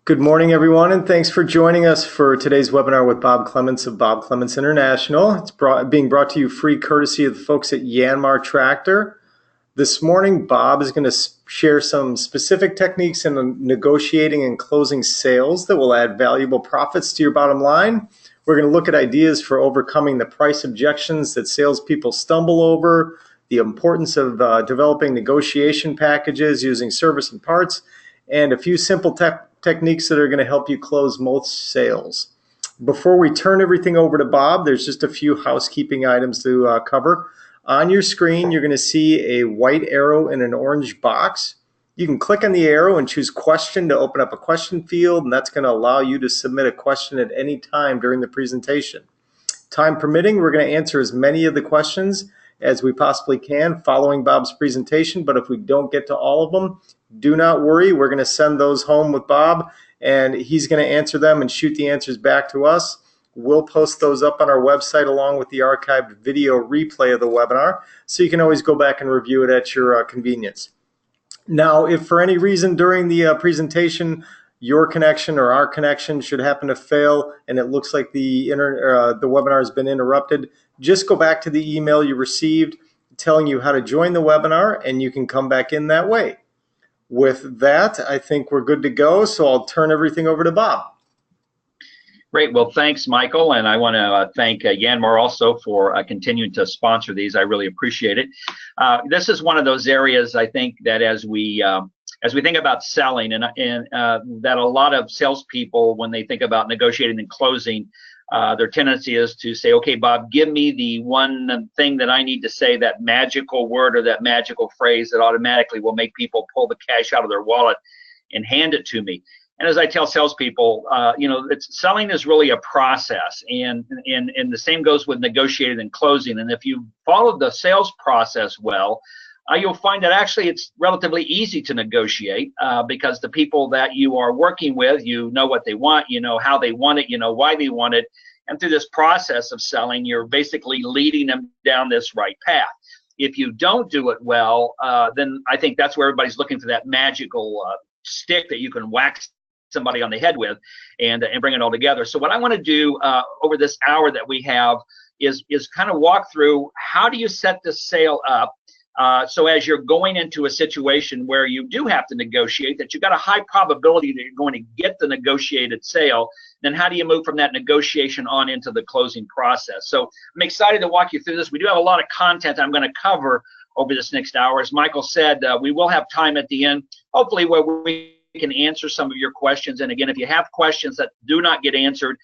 Good morning, everyone, and thanks for joining us for today's webinar with Bob Clements of Bob Clements International. It's being brought to you free courtesy of the folks at Yanmar Tractor. This morning, Bob is going to share some specific techniques in negotiating and closing sales that will add valuable profits to your bottom line. We're going to look at ideas for overcoming the price objections that salespeople stumble over, the importance of developing negotiation packages using service and parts, and a few simple techniques that are going to help you close most sales. Before we turn everything over to Bob, there's just a few housekeeping items to cover. On your screen, you're going to see a white arrow in an orange box. You can click on the arrow and choose question to open up a question field, and that's going to allow you to submit a question at any time during the presentation. Time permitting, we're going to answer as many of the questions as we possibly can following Bob's presentation, but if we don't get to all of them, do not worry. We're going to send those home with Bob, and he's going to answer them and shoot the answers back to us. We'll post those up on our website along with the archived video replay of the webinar, so you can always go back and review it at your convenience. Now, if for any reason during the presentation your connection or our connection should happen to fail and it looks like the webinar has been interrupted, just go back to the email you received telling you how to join the webinar, and you can come back in that way. With that, I think we're good to go, so I'll turn everything over to Bob. Great. Well, thanks, Michael, and I want to thank Yanmar also for continuing to sponsor these. I really appreciate it. This is one of those areas I think that as we think about selling, and that a lot of salespeople, when they think about negotiating and closing, their tendency is to say, okay, Bob, give me the one thing that I need to say, that magical word or that magical phrase that automatically will make people pull the cash out of their wallet and hand it to me. And as I tell salespeople, selling is really a process, and the same goes with negotiating and closing. And if you follow the sales process well, you'll find that actually it's relatively easy to negotiate because the people that you are working with, you know what they want, you know how they want it, you know why they want it. And through this process of selling, you're basically leading them down this right path. If you don't do it well, then I think that's where everybody's looking for that magical stick that you can whack somebody on the head with and bring it all together. So what I want to do over this hour that we have is kind of walk through how do you set the sale up so as you're going into a situation where you do have to negotiate, that you've got a high probability that you're going to get the negotiated sale, then how do you move from that negotiation on into the closing process? So I'm excited to walk you through this. We do have a lot of content I'm going to cover over this next hour. As Michael said, we will have time at the end, hopefully, where we can answer some of your questions. And again, if you have questions that do not get answered,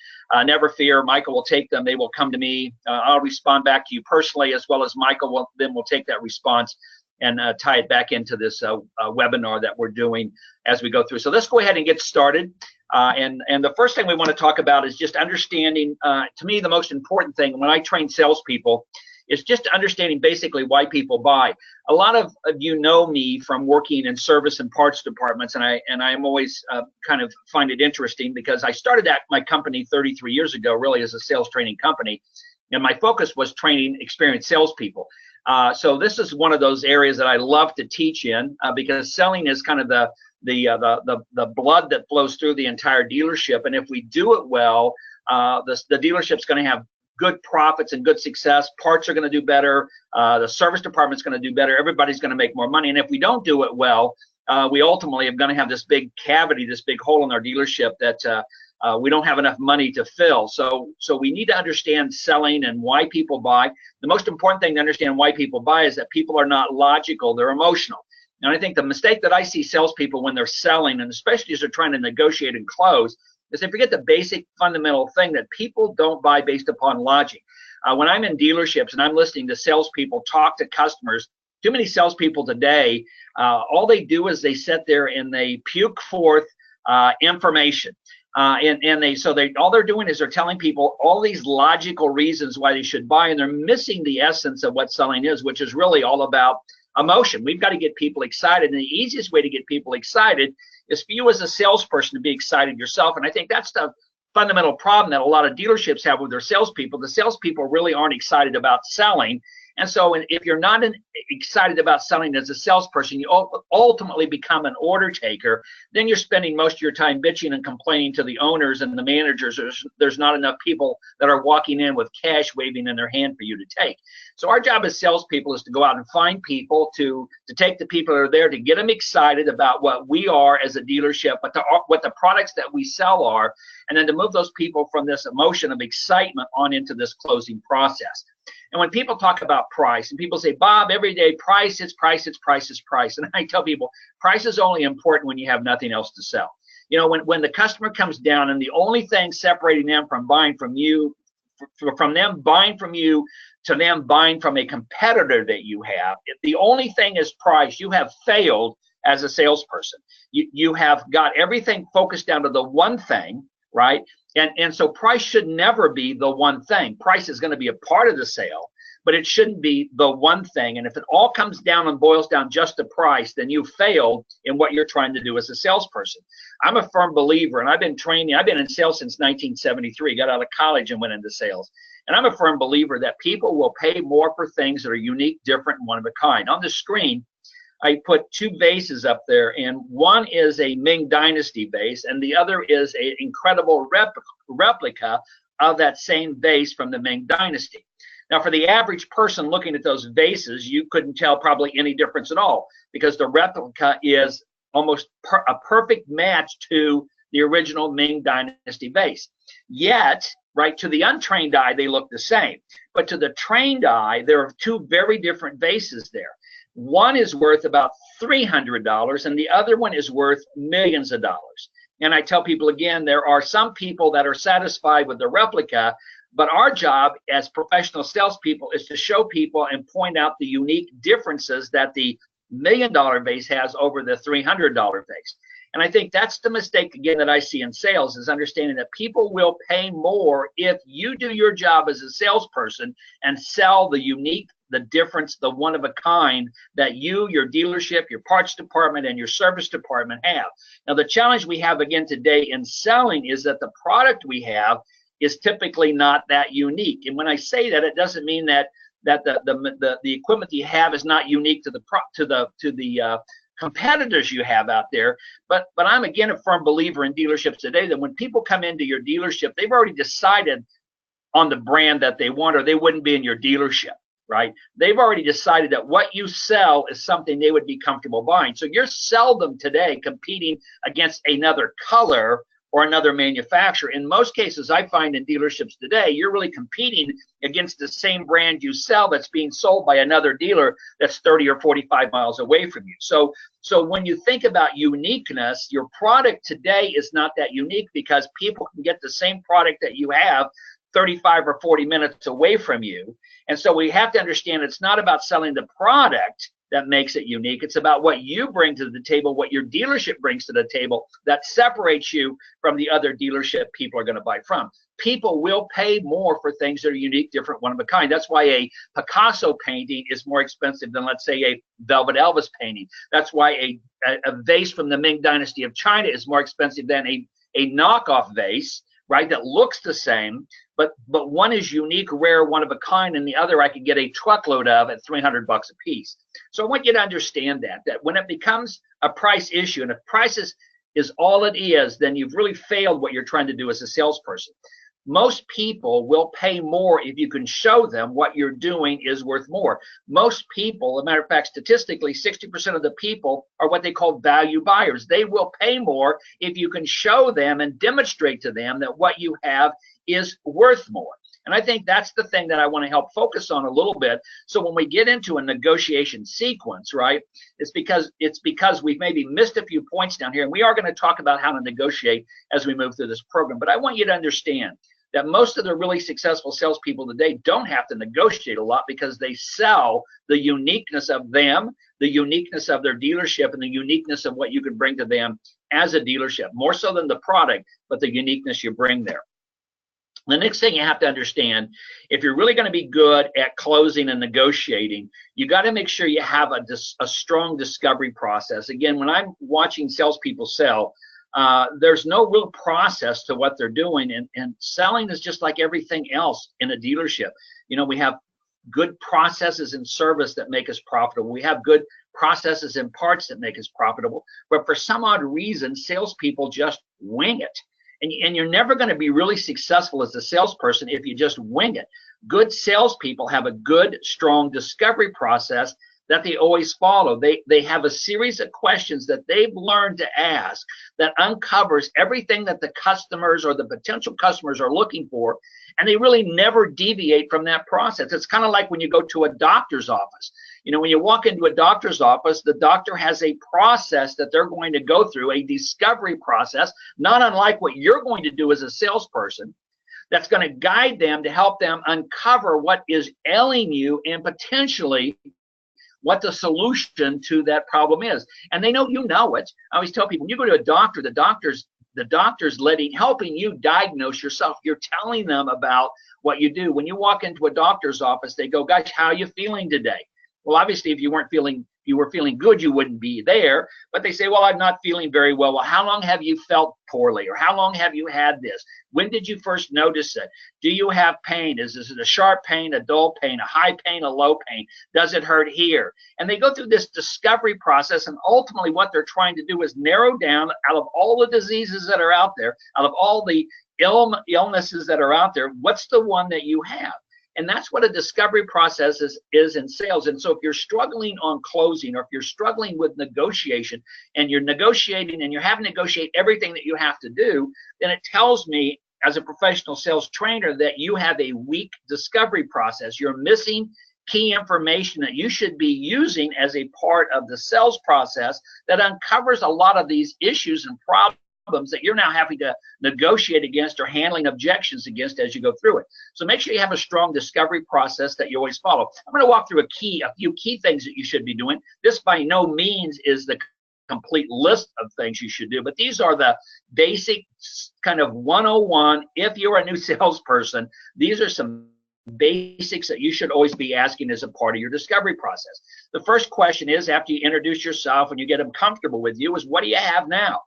never fear. Michael will take them. They will come to me. I'll respond back to you personally, as well as Michael will take that response and tie it back into this webinar that we're doing as we go through. So let's go ahead and get started. And the first thing we want to talk about is just understanding, to me, the most important thing when I train salespeople is just understanding basically why people buy. A lot of you know me from working in service and parts departments, and I'm always kind of find it interesting because I started my company 33 years ago, really as a sales training company, and my focus was training experienced salespeople. So this is one of those areas that I love to teach in because selling is kind of the blood that flows through the entire dealership, and if we do it well, the dealership's going to have good profits and good success. Parts are going to do better. The service department's going to do better. Everybody's going to make more money. And if we don't do it well, we ultimately are going to have this big cavity, this big hole in our dealership that we don't have enough money to fill. So we need to understand selling and why people buy. The most important thing to understand why people buy is that people are not logical, they're emotional. And I think the mistake that I see salespeople when they're selling, and especially as they're trying to negotiate and close, is they forget the basic fundamental thing that people don't buy based upon logic. When I'm in dealerships and I'm listening to salespeople talk to customers, too many salespeople today, all they do is they sit there and they puke forth information. All they're doing is they're telling people all these logical reasons why they should buy, and they're missing the essence of what selling is, which is really all about emotion. We've got to get people excited, and the easiest way to get people excited is for you as a salesperson to be excited yourself. And I think that's the fundamental problem that a lot of dealerships have with their salespeople. The salespeople really aren't excited about selling, And so if you're not excited about selling as a salesperson, you ultimately become an order taker. Then you're spending most of your time bitching and complaining to the owners and the managers. There's not enough people that are walking in with cash waving in their hand for you to take. So our job as salespeople is to go out and find people, to take the people that are there, to get them excited about what we are as a dealership, what the products that we sell are, and then to move those people from this emotion of excitement on into this closing process. And when people talk about price, and people say, Bob, every day price, it's price, it's price, it's price. And I tell people, price is only important when you have nothing else to sell. You know, when the customer comes down and the only thing separating them from buying from you, from them buying from you to them buying from a competitor that you have, if the only thing is price, you have failed as a salesperson. You have got everything focused down to the one thing, right? And so price should never be the one thing. Price is going to be a part of the sale, but it shouldn't be the one thing. And if it all comes down and boils down just to price, then you failed in what you're trying to do as a salesperson. I'm a firm believer, and I've been in sales since 1973, got out of college and went into sales. And I'm a firm believer that people will pay more for things that are unique, different, and one of a kind. On the screen, I put two vases up there, and one is a Ming Dynasty vase, and the other is an incredible replica of that same vase from the Ming Dynasty. Now, for the average person looking at those vases, you couldn't tell probably any difference at all, because the replica is almost a perfect match to the original Ming Dynasty vase. Yet, right, to the untrained eye, they look the same. But to the trained eye, there are two very different vases there. One is worth about $300, and the other one is worth millions of dollars. And I tell people again, there are some people that are satisfied with the replica, but our job as professional salespeople is to show people and point out the unique differences that the $1 million vase has over the $300 vase. And I think that's the mistake, again, that I see in sales, is understanding that people will pay more if you do your job as a salesperson and sell the unique, the difference, the one of a kind that you, your dealership, your parts department, and your service department have. Now, the challenge we have again today in selling is that the product we have is typically not that unique. And when I say that, it doesn't mean that the equipment you have is not unique to the competitors you have out there. But I'm again a firm believer in dealerships today that when people come into your dealership, they've already decided on the brand that they want, or they wouldn't be in your dealership. Right? They've already decided that what you sell is something they would be comfortable buying. So you're seldom today competing against another color or another manufacturer. In most cases, I find in dealerships today, you're really competing against the same brand you sell that's being sold by another dealer that's 30 or 45 miles away from you. So when you think about uniqueness, your product today is not that unique because people can get the same product that you have 35 or 40 minutes away from you. And so we have to understand it's not about selling the product that makes it unique. It's about what you bring to the table, what your dealership brings to the table that separates you from the other dealership people are going to buy from. People will pay more for things that are unique, different, one of a kind. That's why a Picasso painting is more expensive than, let's say, a Velvet Elvis painting. That's why a vase from the Ming Dynasty of China is more expensive than a knockoff vase, right, that looks the same, but one is unique, rare, one of a kind, and the other I could get a truckload of at $300 a piece. So I want you to understand that when it becomes a price issue, and if price is all it is, then you've really failed what you're trying to do as a salesperson. Most people will pay more if you can show them what you're doing is worth more. Most people, as a matter of fact, statistically, 60% of the people are what they call value buyers. They will pay more if you can show them and demonstrate to them that what you have is worth more. And I think that's the thing that I want to help focus on a little bit. So when we get into a negotiation sequence, right, it's because we've maybe missed a few points down here. And we are going to talk about how to negotiate as we move through this program. But I want you to understand that most of the really successful salespeople today don't have to negotiate a lot because they sell the uniqueness of them, the uniqueness of their dealership, and the uniqueness of what you can bring to them as a dealership, more so than the product, but the uniqueness you bring there. The next thing you have to understand, if you're really going to be good at closing and negotiating, you got to make sure you have a strong discovery process. Again, when I'm watching salespeople sell, there's no real process to what they're doing, and selling is just like everything else in a dealership. You know, we have good processes and service that make us profitable. We have good processes and parts that make us profitable. But for some odd reason, salespeople just wing it. And you're never going to be really successful as a salesperson if you just wing it. Good salespeople have a good, strong discovery process that they always follow. They have a series of questions that they've learned to ask that uncovers everything that the customers or the potential customers are looking for, and they really never deviate from that process. It's kind of like when you go to a doctor's office. You know, when you walk into a doctor's office, the doctor has a process that they're going to go through, a discovery process, not unlike what you're going to do as a salesperson, that's going to guide them to help them uncover what is ailing you and potentially what the solution to that problem is. And they know you know it. I always tell people, when you go to a doctor, the doctor's helping you diagnose yourself. You're telling them about what you do. When you walk into a doctor's office, they go, "Gosh, how are you feeling today?" Well, obviously, if you were feeling good, you wouldn't be there. But they say, "Well, I'm not feeling very well." Well, how long have you felt poorly? Or how long have you had this? When did you first notice it? Do you have pain? Is it a sharp pain, a dull pain, a high pain, a low pain? Does it hurt here? And they go through this discovery process, and ultimately what they're trying to do is narrow down, out of all the diseases that are out there, out of all the illnesses that are out there, what's the one that you have? And that's what a discovery process is in sales. And so if you're struggling on closing, or if you're struggling with negotiation, and you're negotiating and you're having to negotiate everything that you have to do, then it tells me as a professional sales trainer that you have a weak discovery process. You're missing key information that you should be using as a part of the sales process that uncovers a lot of these issues and problems that you're now having to negotiate against or handling objections against as you go through it. So make sure you have a strong discovery process that you always follow. I'm going to walk through a few key things that you should be doing. This by no means is the complete list of things you should do, but these are the basic kind of 101. If you're a new salesperson, these are some basics that you should always be asking as a part of your discovery process. The first question is, after you introduce yourself and you get them comfortable with you, is what do you have now?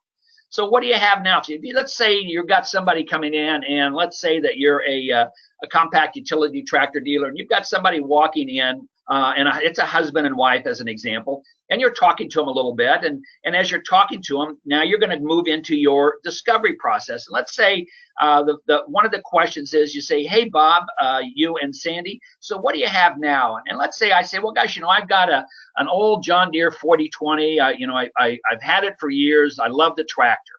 So what do you have now? So let's say you've got somebody coming in, and let's say that you're a compact utility tractor dealer, and you've got somebody walking in, and it's a husband and wife as an example, and you're talking to them a little bit, and as you're talking to them, now you're going to move into your discovery process. And let's say one of the questions is, you say, "Hey Bob, you and Sandy, so what do you have now?" And let's say I say, "Well, gosh, I've got an old John Deere 4020. I've had it for years. I love the tractor."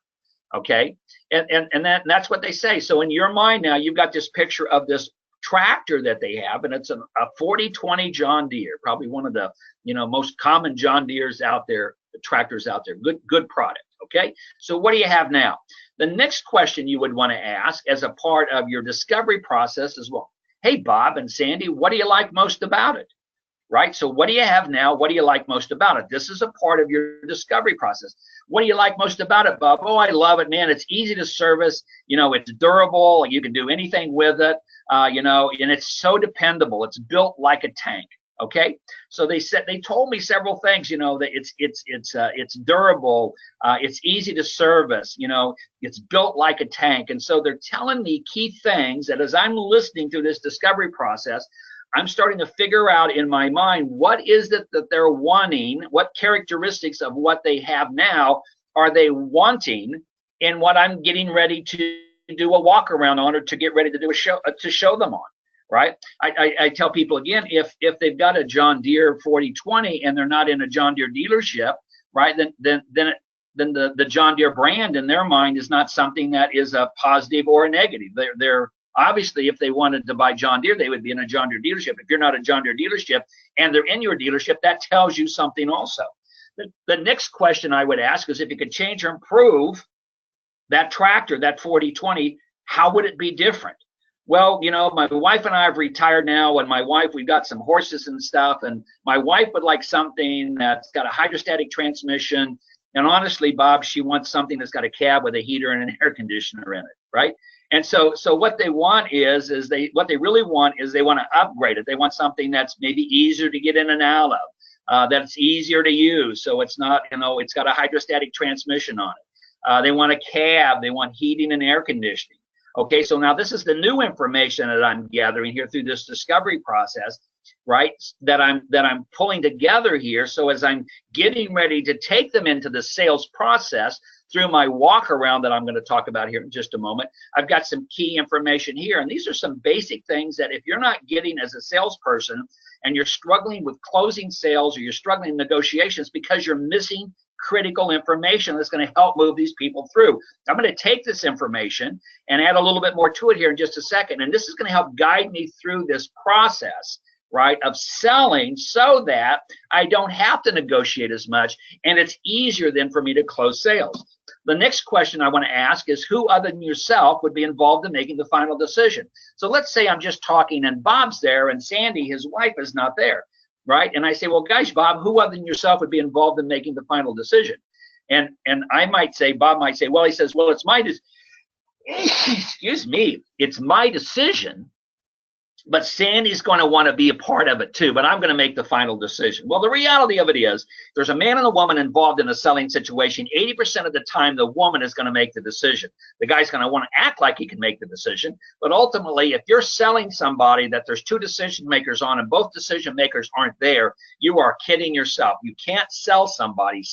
Okay, and that's what they say. So in your mind now, you've got this picture of this tractor that they have, and it's a 4020 John Deere, probably one of the most common John Deeres out there, tractors out there. Good product. Okay, so what do you have now? The next question you would want to ask as a part of your discovery process is, well, "Hey Bob and Sandy, what do you like most about it?" Right? So what do you have now? What do you like most about it? This is a part of your discovery process. What do you like most about it, Bob? "Oh, I love it, man. It's easy to service. It's durable. You can do anything with it. And it's so dependable. It's built like a tank." Okay, so they told me several things. That it's durable. It's easy to service. It's built like a tank. And so they're telling me key things that as I'm listening through this discovery process, I'm starting to figure out in my mind, what is it that they're wanting? What characteristics of what they have now are they wanting in what I'm getting ready to do a walk around on, or to get ready to do to show them on, right? I tell people again, if they've got a John Deere 4020 and they're not in a John Deere dealership, right, then the John Deere brand in their mind is not something that is a positive or a negative. They're obviously, if they wanted to buy John Deere, they would be in a John Deere dealership. If you're not a John Deere dealership and they're in your dealership, that tells you something also. The next question I would ask is, if you could change or improve that tractor, that 4020, how would it be different? Well, my wife and I have retired now, and we've got some horses and stuff, and my wife would like something that's got a hydrostatic transmission, and honestly, Bob, she wants something that's got a cab with a heater and an air conditioner in it, right? And so what they want what they really want is they want to upgrade it. They want something that's maybe easier to get in and out of, that's easier to use. So it's not, it's got a hydrostatic transmission on it. They want a cab. They want heating and air conditioning. Okay, so now this is the new information that I'm gathering here through this discovery process. right, that I'm pulling together here. So as I'm getting ready to take them into the sales process through my walk around that I'm going to talk about here in just a moment, I've got some key information here. And these are some basic things that if you're not getting as a salesperson and you're struggling with closing sales or you're struggling in negotiations because you're missing critical information that's going to help move these people through. I'm going to take this information and add a little bit more to it here in just a second. And this is going to help guide me through this process, right, of selling so that I don't have to negotiate as much and it's easier then for me to close sales. The next question I want to ask is who other than yourself would be involved in making the final decision? So let's say I'm just talking and Bob's there and Sandy, his wife, is not there. Right? And I say, well, gosh, Bob, who other than yourself would be involved in making the final decision? And I might say, Bob might say, well, he says, well, it's my excuse me, it's my decision, but Sandy's going to want to be a part of it too, but I'm going to make the final decision. Well, the reality of it is there's a man and a woman involved in a selling situation. 80% of the time, the woman is going to make the decision. The guy's going to want to act like he can make the decision. But ultimately, if you're selling somebody that there's two decision makers on and both decision makers aren't there, you are kidding yourself. You can't sell somebody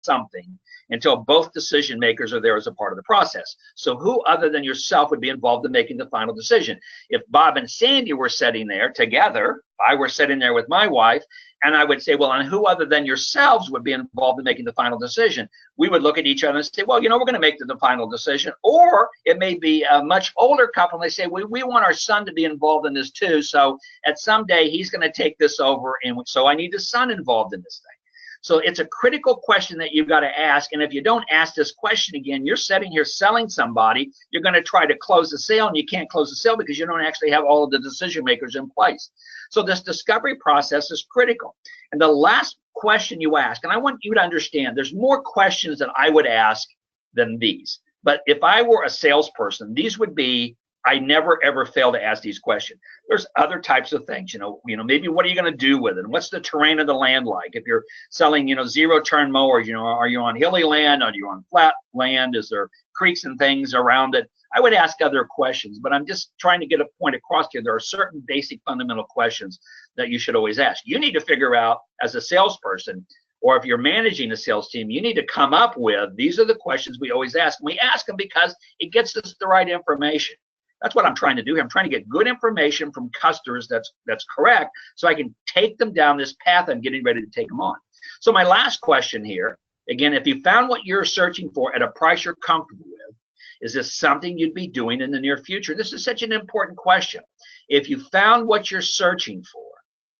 something until both decision makers are there as a part of the process. So who other than yourself would be involved in making the final decision? If Bob and Sandy were sitting there together, I were sitting there with my wife, and I would say, well, and who other than yourselves would be involved in making the final decision? We would look at each other and say, well, you know, we're going to make the final decision. Or it may be a much older couple, and they say, we want our son to be involved in this too. So at some day, he's going to take this over, and so I need the son involved in this thing. So it's a critical question that you've got to ask. And if you don't ask this question again, you're sitting here selling somebody. You're going to try to close the sale, and you can't close the sale because you don't actually have all of the decision makers in place. So this discovery process is critical. And the last question you ask, and I want you to understand, there's more questions that I would ask than these. But if I were a salesperson, these would be, I never ever fail to ask these questions. There's other types of things, you know, maybe what are you going to do with it? And what's the terrain of the land like? If you're selling, zero turn mowers, are you on hilly land? Are you on flat land? Is there creeks and things around it? I would ask other questions, but I'm just trying to get a point across here. There are certain basic fundamental questions that you should always ask. You need to figure out as a salesperson, or if you're managing a sales team, you need to come up with, these are the questions we always ask. And we ask them because it gets us the right information. That's what I'm trying to do here. I'm trying to get good information from customers that's correct, so I can take them down this path I'm getting ready to take them on. So my last question here, again, if you found what you're searching for at a price you're comfortable with, is this something you'd be doing in the near future? This is such an important question. If you found what you're searching for,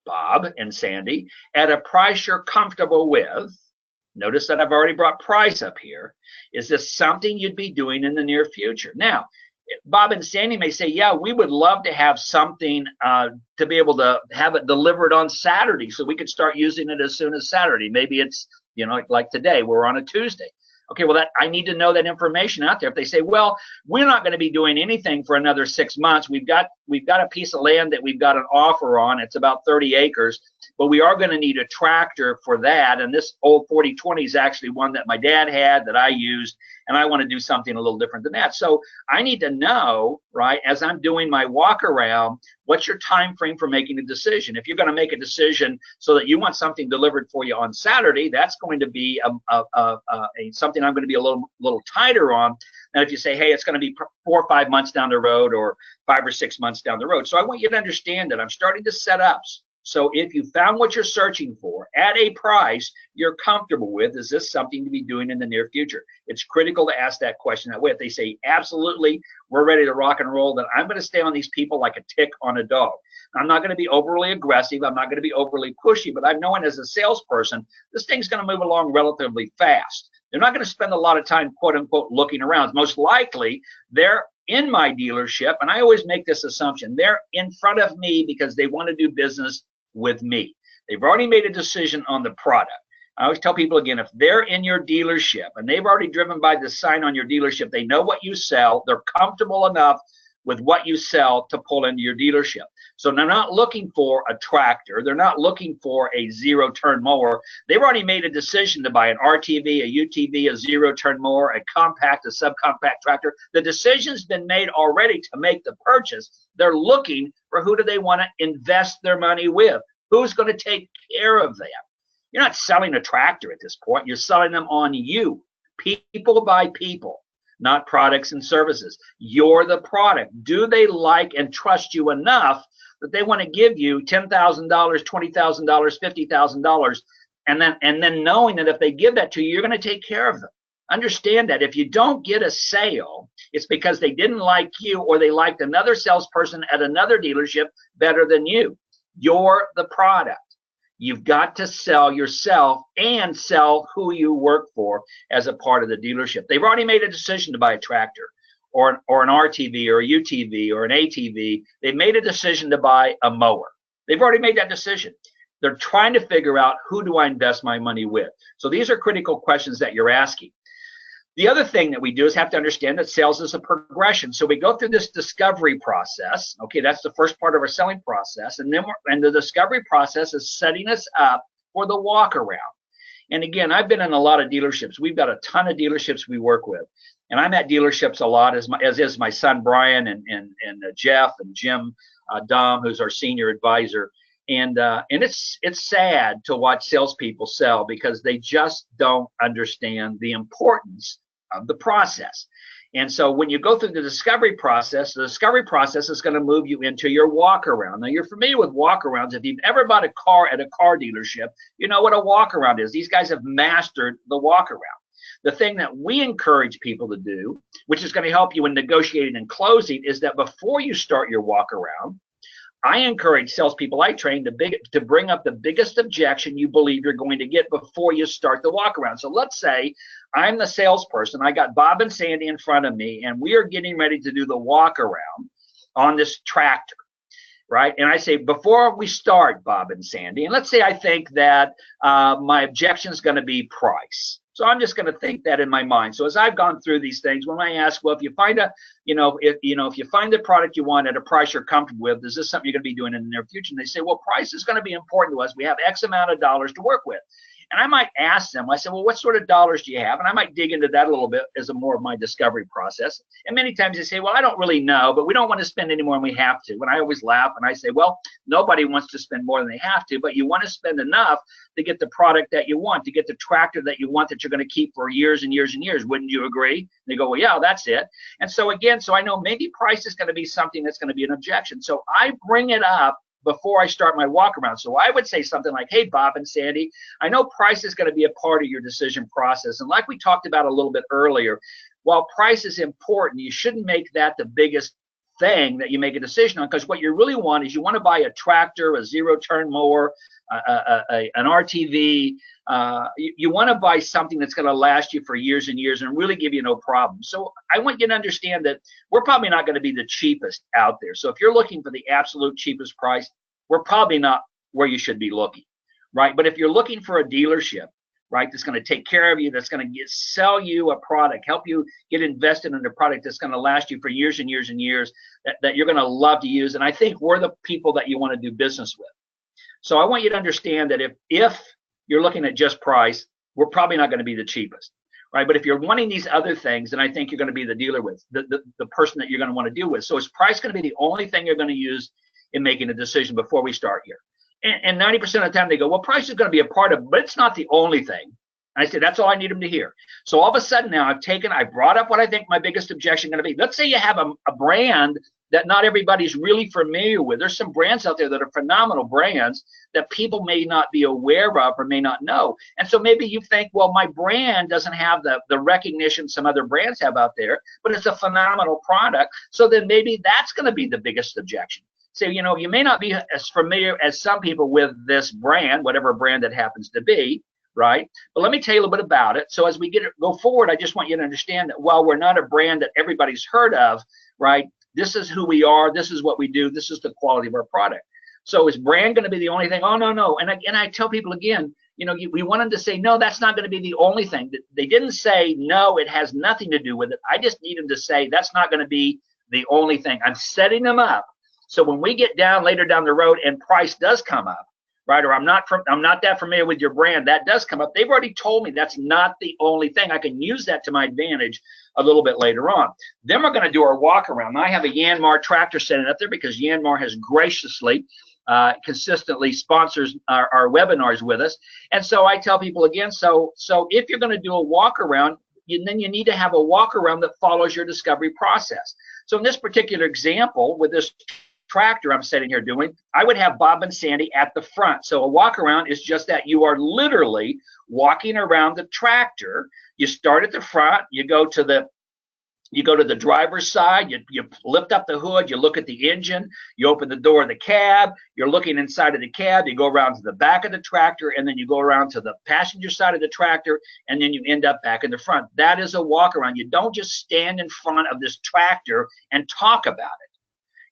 Bob and Sandy, at a price you're comfortable with, notice that I've already brought price up here, is this something you'd be doing in the near future? Now, Bob and Sandy may say, yeah, we would love to have something to be able to have it delivered on Saturday so we could start using it as soon as Saturday. Maybe it's, like today, we're on a Tuesday. Okay, well, I need to know that information out there. If they say, well, we're not going to be doing anything for another 6 months. We've got a piece of land that we've got an offer on. It's about 30 acres, but we are going to need a tractor for that. And this old 4020 is actually one that my dad had that I used, and I want to do something a little different than that. So I need to know, right, as I'm doing my walk around, what's your time frame for making a decision? If you're going to make a decision so that you want something delivered for you on Saturday, that's going to be something I'm going to be a little tighter on than if you say, hey, it's going to be 4 or 5 months down the road or 5 or 6 months down the road. So I want you to understand that I'm starting to set up. So if you found what you're searching for at a price you're comfortable with, is this something to be doing in the near future? It's critical to ask that question that way. If they say, absolutely, we're ready to rock and roll, then I'm going to stay on these people like a tick on a dog. I'm not going to be overly aggressive. I'm not going to be overly pushy, but I'm knowing as a salesperson, this thing's going to move along relatively fast. They're not going to spend a lot of time, quote unquote, looking around. Most likely, they're in my dealership, and I always make this assumption, they're in front of me because they want to do business with me. They've already made a decision on the product. I always tell people again, if they're in your dealership and they've already driven by the sign on your dealership, they know what you sell, they're comfortable enough with what you sell to pull into your dealership. So they're not looking for a tractor. They're not looking for a zero-turn mower. They've already made a decision to buy an RTV, a UTV, a zero-turn mower, a compact, a subcompact tractor. The decision's been made already to make the purchase. They're looking for who do they want to invest their money with? Who's going to take care of them? You're not selling a tractor at this point. You're selling them on you. People buy people, not products and services. You're the product. Do they like and trust you enough that they want to give you $10,000, $20,000, $50,000, and then knowing that if they give that to you, you're going to take care of them. Understand that if you don't get a sale, it's because they didn't like you or they liked another salesperson at another dealership better than you. You're the product. You've got to sell yourself and sell who you work for as a part of the dealership. They've already made a decision to buy a tractor or an RTV or a UTV or an ATV. They've made a decision to buy a mower. They've already made that decision. They're trying to figure out, who do I invest my money with? So these are critical questions that you're asking. The other thing that we do is have to understand that sales is a progression. So we go through this discovery process. Okay, that's the first part of our selling process. And then the discovery process is setting us up for the walk around. And again, I've been in a lot of dealerships. We've got a ton of dealerships we work with. And I'm at dealerships a lot, as is my son Brian and Jeff and Jim Dom, who's our senior advisor. And it's sad to watch salespeople sell because they just don't understand the importance of the process. And so when you go through the discovery process is going to move you into your walk around. Now, you're familiar with walk arounds. If you've ever bought a car at a car dealership, you know what a walk around is. These guys have mastered the walk around. The thing that we encourage people to do, which is going to help you in negotiating and closing, is that before you start your walk around, I encourage salespeople I train to bring up the biggest objection you believe you're going to get before you start the walk around. So let's say I'm the salesperson. I got Bob and Sandy in front of me, and we are getting ready to do the walk around on this tractor, right? And I say, before we start, Bob and Sandy, and let's say I think that my objection is going to be price. So I'm just going to think that in my mind. So as I've gone through these things, when I ask, well, if you find if you find the product you want at a price you're comfortable with, is this something you're going to be doing in the near future? And they say, well, price is going to be important to us. We have X amount of dollars to work with. And I might ask them, I said, well, what sort of dollars do you have? And I might dig into that a little bit as more of my discovery process. And many times they say, well, I don't really know, but we don't want to spend any more than we have to. And I always laugh and I say, well, nobody wants to spend more than they have to, but you want to spend enough to get the product that you want, to get the tractor that you want, that you're going to keep for years and years and years. Wouldn't you agree? And they go, well, yeah, that's it. And so again, so I know maybe price is going to be something that's going to be an objection. So I bring it up before I start my walk around. So I would say something like, hey, Bob and Sandy, I know price is going to be a part of your decision process. And like we talked about a little bit earlier, while price is important, you shouldn't make that the biggest thing that you make a decision on, because what you really want is you want to buy a tractor, a zero-turn mower, an RTV. You want to buy something that's going to last you for years and years and really give you no problem. So I want you to understand that we're probably not going to be the cheapest out there. So if you're looking for the absolute cheapest price, we're probably not where you should be looking, right? But if you're looking for a dealership, right, that's going to take care of you, that's going to sell you a product, help you get invested in a product that's going to last you for years and years and years, that you're going to love to use. And I think we're the people that you want to do business with. So I want you to understand that if you're looking at just price, we're probably not going to be the cheapest, right? But if you're wanting these other things, then I think you're going to be the dealer with, the person that you're going to want to deal with. So is price going to be the only thing you're going to use in making a decision before we start here? And 90% of the time they go, well, price is going to be a part of it, but it's not the only thing. And I said, that's all I need them to hear. So all of a sudden now I brought up what I think my biggest objection is going to be. Let's say you have a brand that not everybody's really familiar with. There's some brands out there that are phenomenal brands that people may not be aware of or may not know. And so maybe you think, well, my brand doesn't have the recognition some other brands have out there, but it's a phenomenal product. So then maybe that's going to be the biggest objection. So, you may not be as familiar as some people with this brand, whatever brand it happens to be, right? But let me tell you a little bit about it. So as we go forward, I just want you to understand that while we're not a brand that everybody's heard of, right, this is who we are, this is what we do, this is the quality of our product. So is brand going to be the only thing? Oh, no. And I tell people again, we want them to say, no, that's not going to be the only thing. They didn't say, no, it has nothing to do with it. I just need them to say, that's not going to be the only thing. I'm setting them up So when we get down later down the road and price does come up, right, or I'm not that familiar with your brand, that does come up, they've already told me that's not the only thing. I can use that to my advantage a little bit later on. Then we're going to do our walk around. I have a Yanmar tractor sitting up there because Yanmar has graciously consistently sponsors our webinars with us. And so I tell people again, so if you're going to do a walk around, then you need to have a walk around that follows your discovery process. So in this particular example with this tractor I'm sitting here doing, I would have Bob and Sandy at the front. So a walk around is just that. You are literally walking around the tractor. You start at the front, you go to the driver's side, you lift up the hood, you look at the engine, you open the door of the cab, you're looking inside of the cab, you go around to the back of the tractor, and then you go around to the passenger side of the tractor, and then you end up back in the front. That is a walk around. You don't just stand in front of this tractor and talk about it.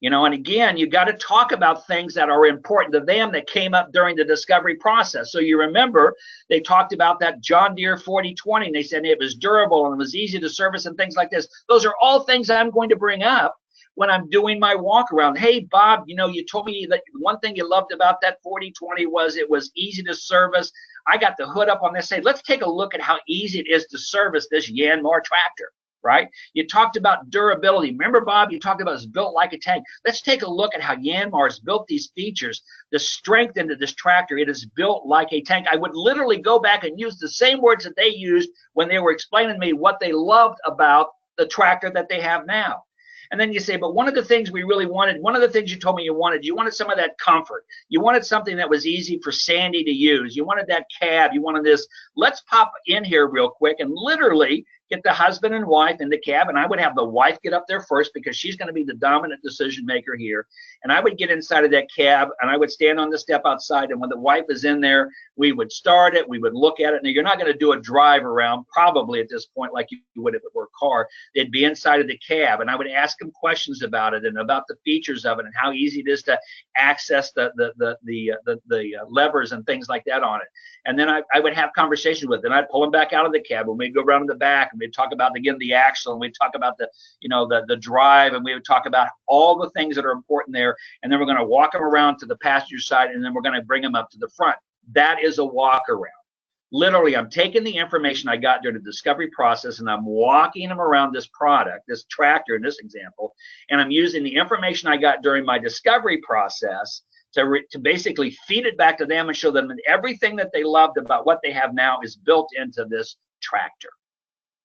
You know, and again, you got to talk about things that are important to them that came up during the discovery process. So you remember they talked about that John Deere 4020, and they said it was durable and it was easy to service and things like this. Those are all things I'm going to bring up when I'm doing my walk around. Hey, Bob, you know, you told me that one thing you loved about that 4020 was it was easy to service. I got the hood up on this. Say, let's take a look at how easy it is to service this Yanmar tractor. Right? You talked about durability. Remember, Bob, you talked about it's built like a tank. Let's take a look at how Yanmar has built these features, the strength into this tractor. It is built like a tank. I would literally go back and use the same words that they used when they were explaining to me what they loved about the tractor that they have now. And then you say, but one of the things we really wanted, one of the things you told me you wanted some of that comfort. You wanted something that was easy for Sandy to use. You wanted that cab. You wanted this. Let's pop in here real quick and literally get the husband and wife in the cab, and I would have the wife get up there first because she's going to be the dominant decision maker here. And I would get inside of that cab, and I would stand on the step outside, and when the wife is in there, we would start it, we would look at it. Now, you're not going to do a drive around probably at this point like you would if it were a car. They'd be inside of the cab, and I would ask them questions about it and about the features of it and how easy it is to access the levers and things like that on it. And then I would have conversations with them. I'd pull them back out of the cab, and we'd go around in the back, and we'd talk about, again, the axle, and we'd talk about the drive, and we would talk about all the things that are important there. And then we're going to walk them around to the passenger side, and then we're going to bring them up to the front. That is a walk around. Literally, I'm taking the information I got during the discovery process, and I'm walking them around this product, this tractor in this example, and I'm using the information I got during my discovery process to basically feed it back to them and show them that everything that they loved about what they have now is built into this tractor.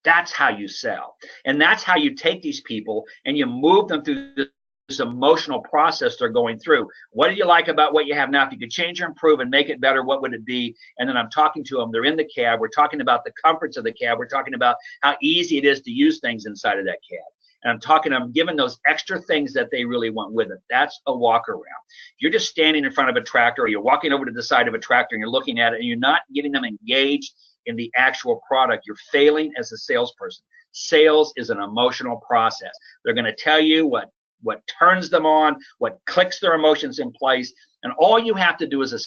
That's how you sell. And that's how you take these people and you move them through this emotional process they're going through. What do you like about what you have now? If you could change or improve and make it better, what would it be? And then I'm talking to them. They're in the cab. We're talking about the comforts of the cab. We're talking about how easy it is to use things inside of that cab. And I'm giving those extra things that they really want with it. That's a walk around. If you're just standing in front of a tractor, or you're walking over to the side of a tractor and you're looking at it and you're not getting them engaged in the actual product, you're failing as a salesperson. Sales is an emotional process. They're going to tell you what turns them on, what clicks their emotions in place. And all you have to do as a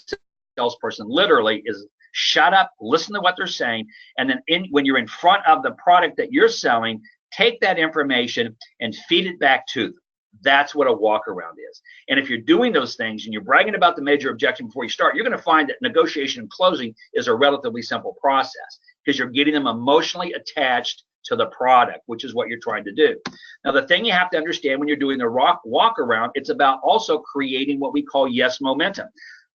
salesperson literally is shut up, listen to what they're saying, and then when you're in front of the product that you're selling, take that information and feed it back to them. That's what a walk around is. And if you're doing those things and you're bragging about the major objection before you start, you're going to find that negotiation and closing is a relatively simple process because you're getting them emotionally attached to the product, which is what you're trying to do. Now, the thing you have to understand when you're doing the walk around, it's about also creating what we call yes momentum.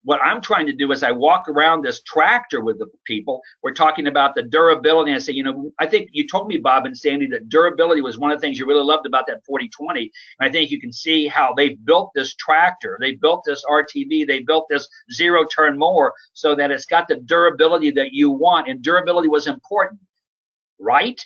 What I'm trying to do is I walk around this tractor with the people. We're talking about the durability. And I say, you know, I think you told me, Bob and Sandy, that durability was one of the things you really loved about that 4020. And I think you can see how they built this tractor. They built this RTV. They built this zero-turn mower so that it's got the durability that you want. And durability was important, right?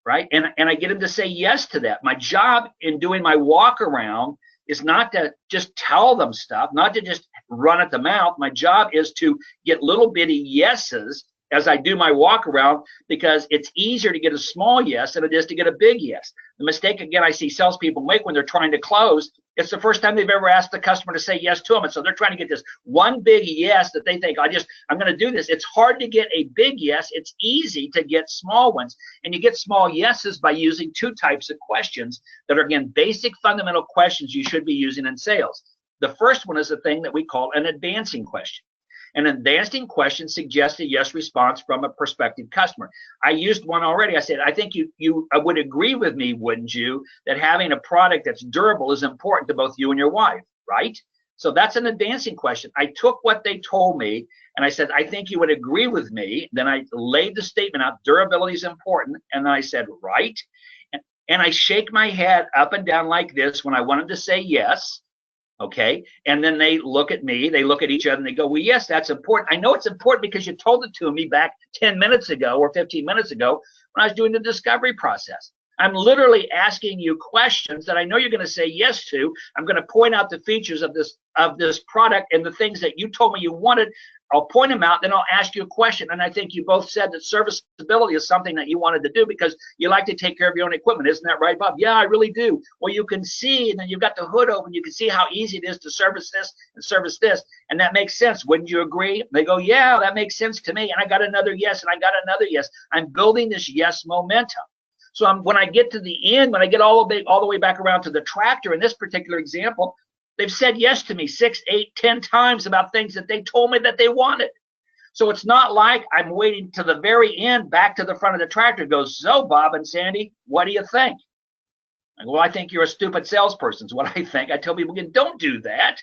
Right? And I get them to say yes to that. My job in doing my walk around is not to just tell them stuff, not to just run at the mouth. My job is to get little bitty yeses as I do my walk around, because it's easier to get a small yes than it is to get a big yes. The mistake, again, I see salespeople make when they're trying to close It's the first time they've ever asked the customer to say yes to them. And so they're trying to get this one big yes that they think, I'm going to do this. It's hard to get a big yes. It's easy to get small ones. And you get small yeses by using two types of questions that are, again, basic fundamental questions you should be using in sales. The first one is a thing that we call an advancing question. An advancing question suggests a yes response from a prospective customer. I used one already. I said, I think you would agree with me, wouldn't you, that having a product that's durable is important to both you and your wife, right? So that's an advancing question. I took what they told me and I said, I think you would agree with me. Then I laid the statement out, durability is important. And then I said, right. And I shake my head up and down like this when I wanted to say yes. Okay. And then they look at me, they look at each other and they go, well, yes, that's important. I know it's important because you told it to me back 10 minutes ago or 15 minutes ago when I was doing the discovery process. I'm literally asking you questions that I know you're going to say yes to. I'm going to point out the features of this product and the things that you told me you wanted. I'll point them out, then I'll ask you a question. And I think you both said that serviceability is something that you wanted to do because you like to take care of your own equipment. Isn't that right, Bob? Yeah, I really do. Well, you can see, and then you've got the hood open. You can see how easy it is to service this and service this. And that makes sense. Wouldn't you agree? They go, yeah, that makes sense to me. And I got another yes, and I got another yes. I'm building this yes momentum. So when I get to the end, when I get all the way back around to the tractor in this particular example, they've said yes to me 6, 8, 10 times about things that they told me that they wanted. So it's not like I'm waiting to the very end back to the front of the tractor. It goes, so Bob and Sandy, what do you think? I go, well, I think you're a stupid salesperson is what I think. I tell people, don't do that,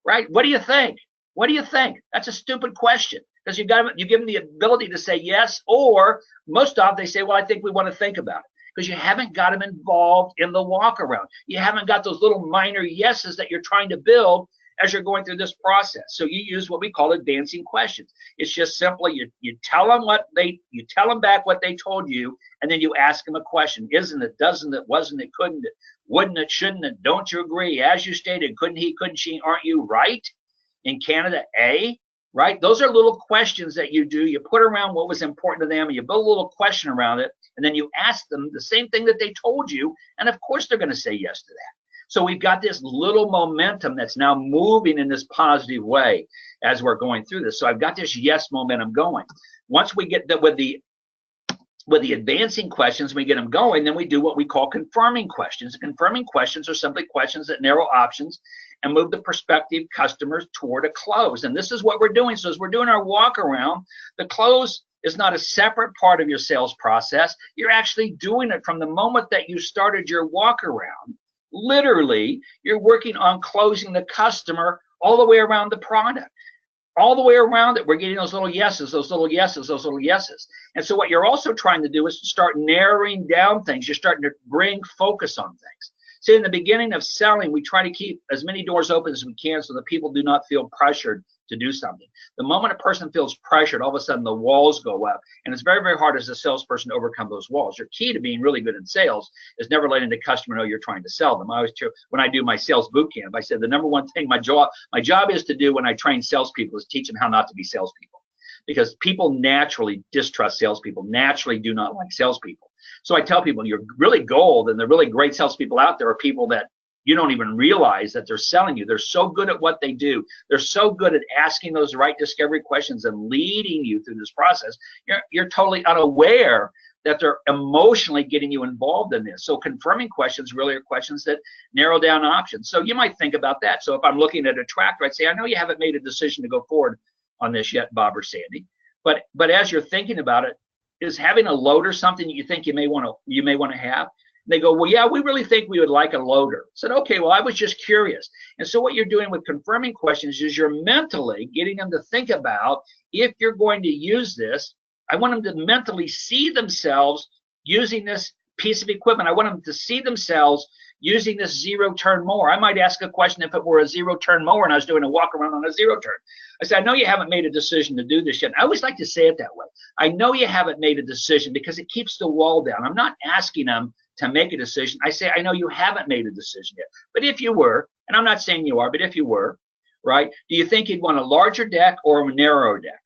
right? What do you think? What do you think? That's a stupid question because you give them the ability to say yes, or most often they say, well, I think we want to think about it. Because you haven't got them involved in the walk around. You haven't got those little minor yeses that you're trying to build as you're going through this process. So you use what we call advancing questions. It's just simply you tell them back what they told you, and then you ask them a question. Isn't it, doesn't it, wasn't it, couldn't it, wouldn't it, shouldn't it, don't you agree? As you stated, couldn't he, couldn't she, aren't you right? In Canada, A, right? Those are little questions that you do. You put around what was important to them, and you build a little question around it, and then you ask them the same thing that they told you, and of course they're going to say yes to that. So we've got this little momentum that's now moving in this positive way as we're going through this. So I've got this yes momentum going. Once we get with the advancing questions, we get them going, then we do what we call confirming questions. Confirming questions are simply questions that narrow options and move the prospective customers toward a close. And this is what we're doing. So as we're doing our walk around, the close is not a separate part of your sales process. You're actually doing it from the moment that you started your walk around. Literally, you're working on closing the customer all the way around the product. All the way around it, we're getting those little yeses, those little yeses, those little yeses. And so what you're also trying to do is to start narrowing down things. You're starting to bring focus on things. See, in the beginning of selling, we try to keep as many doors open as we can so that people do not feel pressured to do something. The moment a person feels pressured, all of a sudden the walls go up. And it's very, very hard as a salesperson to overcome those walls. Your key to being really good in sales is never letting the customer know you're trying to sell them. I always, when I do my sales boot camp, I said the number one thing my job is to do when I train salespeople is teach them how not to be salespeople. Because people naturally distrust salespeople, naturally do not like salespeople. So I tell people you're really gold, and the really great salespeople out there are people that you don't even realize that they're selling you. They're so good at what they do. They're so good at asking those right discovery questions and leading you through this process. You're totally unaware that they're emotionally getting you involved in this. So confirming questions really are questions that narrow down options. So you might think about that. So if I'm looking at a tractor, I'd say, I know you haven't made a decision to go forward on this yet, Bob or Sandy, but as you're thinking about it, is having a loader something that you think you may want to have? And they go, well, yeah, we really think we would like a loader. I said, okay, well, I was just curious. And so what you're doing with confirming questions is you're mentally getting them to think about, if you're going to use this, I want them to mentally see themselves using this piece of equipment. I want them to see themselves using this zero-turn mower. I might ask a question if it were a zero-turn mower and I was doing a walk around on a zero-turn. I said, I know you haven't made a decision to do this yet. And I always like to say it that way. I know you haven't made a decision because it keeps the wall down. I'm not asking them to make a decision. I say, I know you haven't made a decision yet. But if you were, and I'm not saying you are, but if you were, right, do you think you'd want a larger deck or a narrower deck?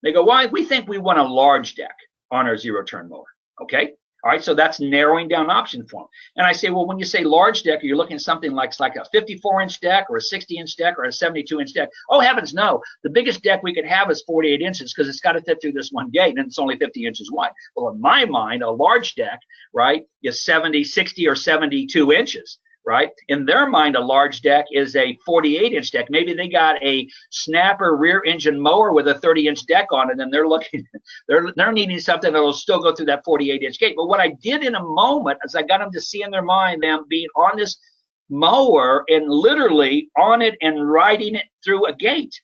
They go, well, we think we want a large deck on our zero-turn mower. Okay. All right, so that's narrowing down option form. And I say, well, when you say large deck, you're looking at something like a 54-inch deck or a 60-inch deck or a 72-inch deck. Oh, heavens, no. The biggest deck we could have is 48 inches because it's got to fit through this one gate, and it's only 50 inches wide. Well, in my mind, a large deck, right, is 70, 60, or 72 inches. Right? In their mind, a large deck is a 48-inch deck. Maybe they got a snapper rear engine mower with a 30-inch deck on it, and they're looking, they're needing something that will still go through that 48-inch gate. But what I did in a moment is I got them to see in their mind them being on this mower and literally on it and riding it through a gate.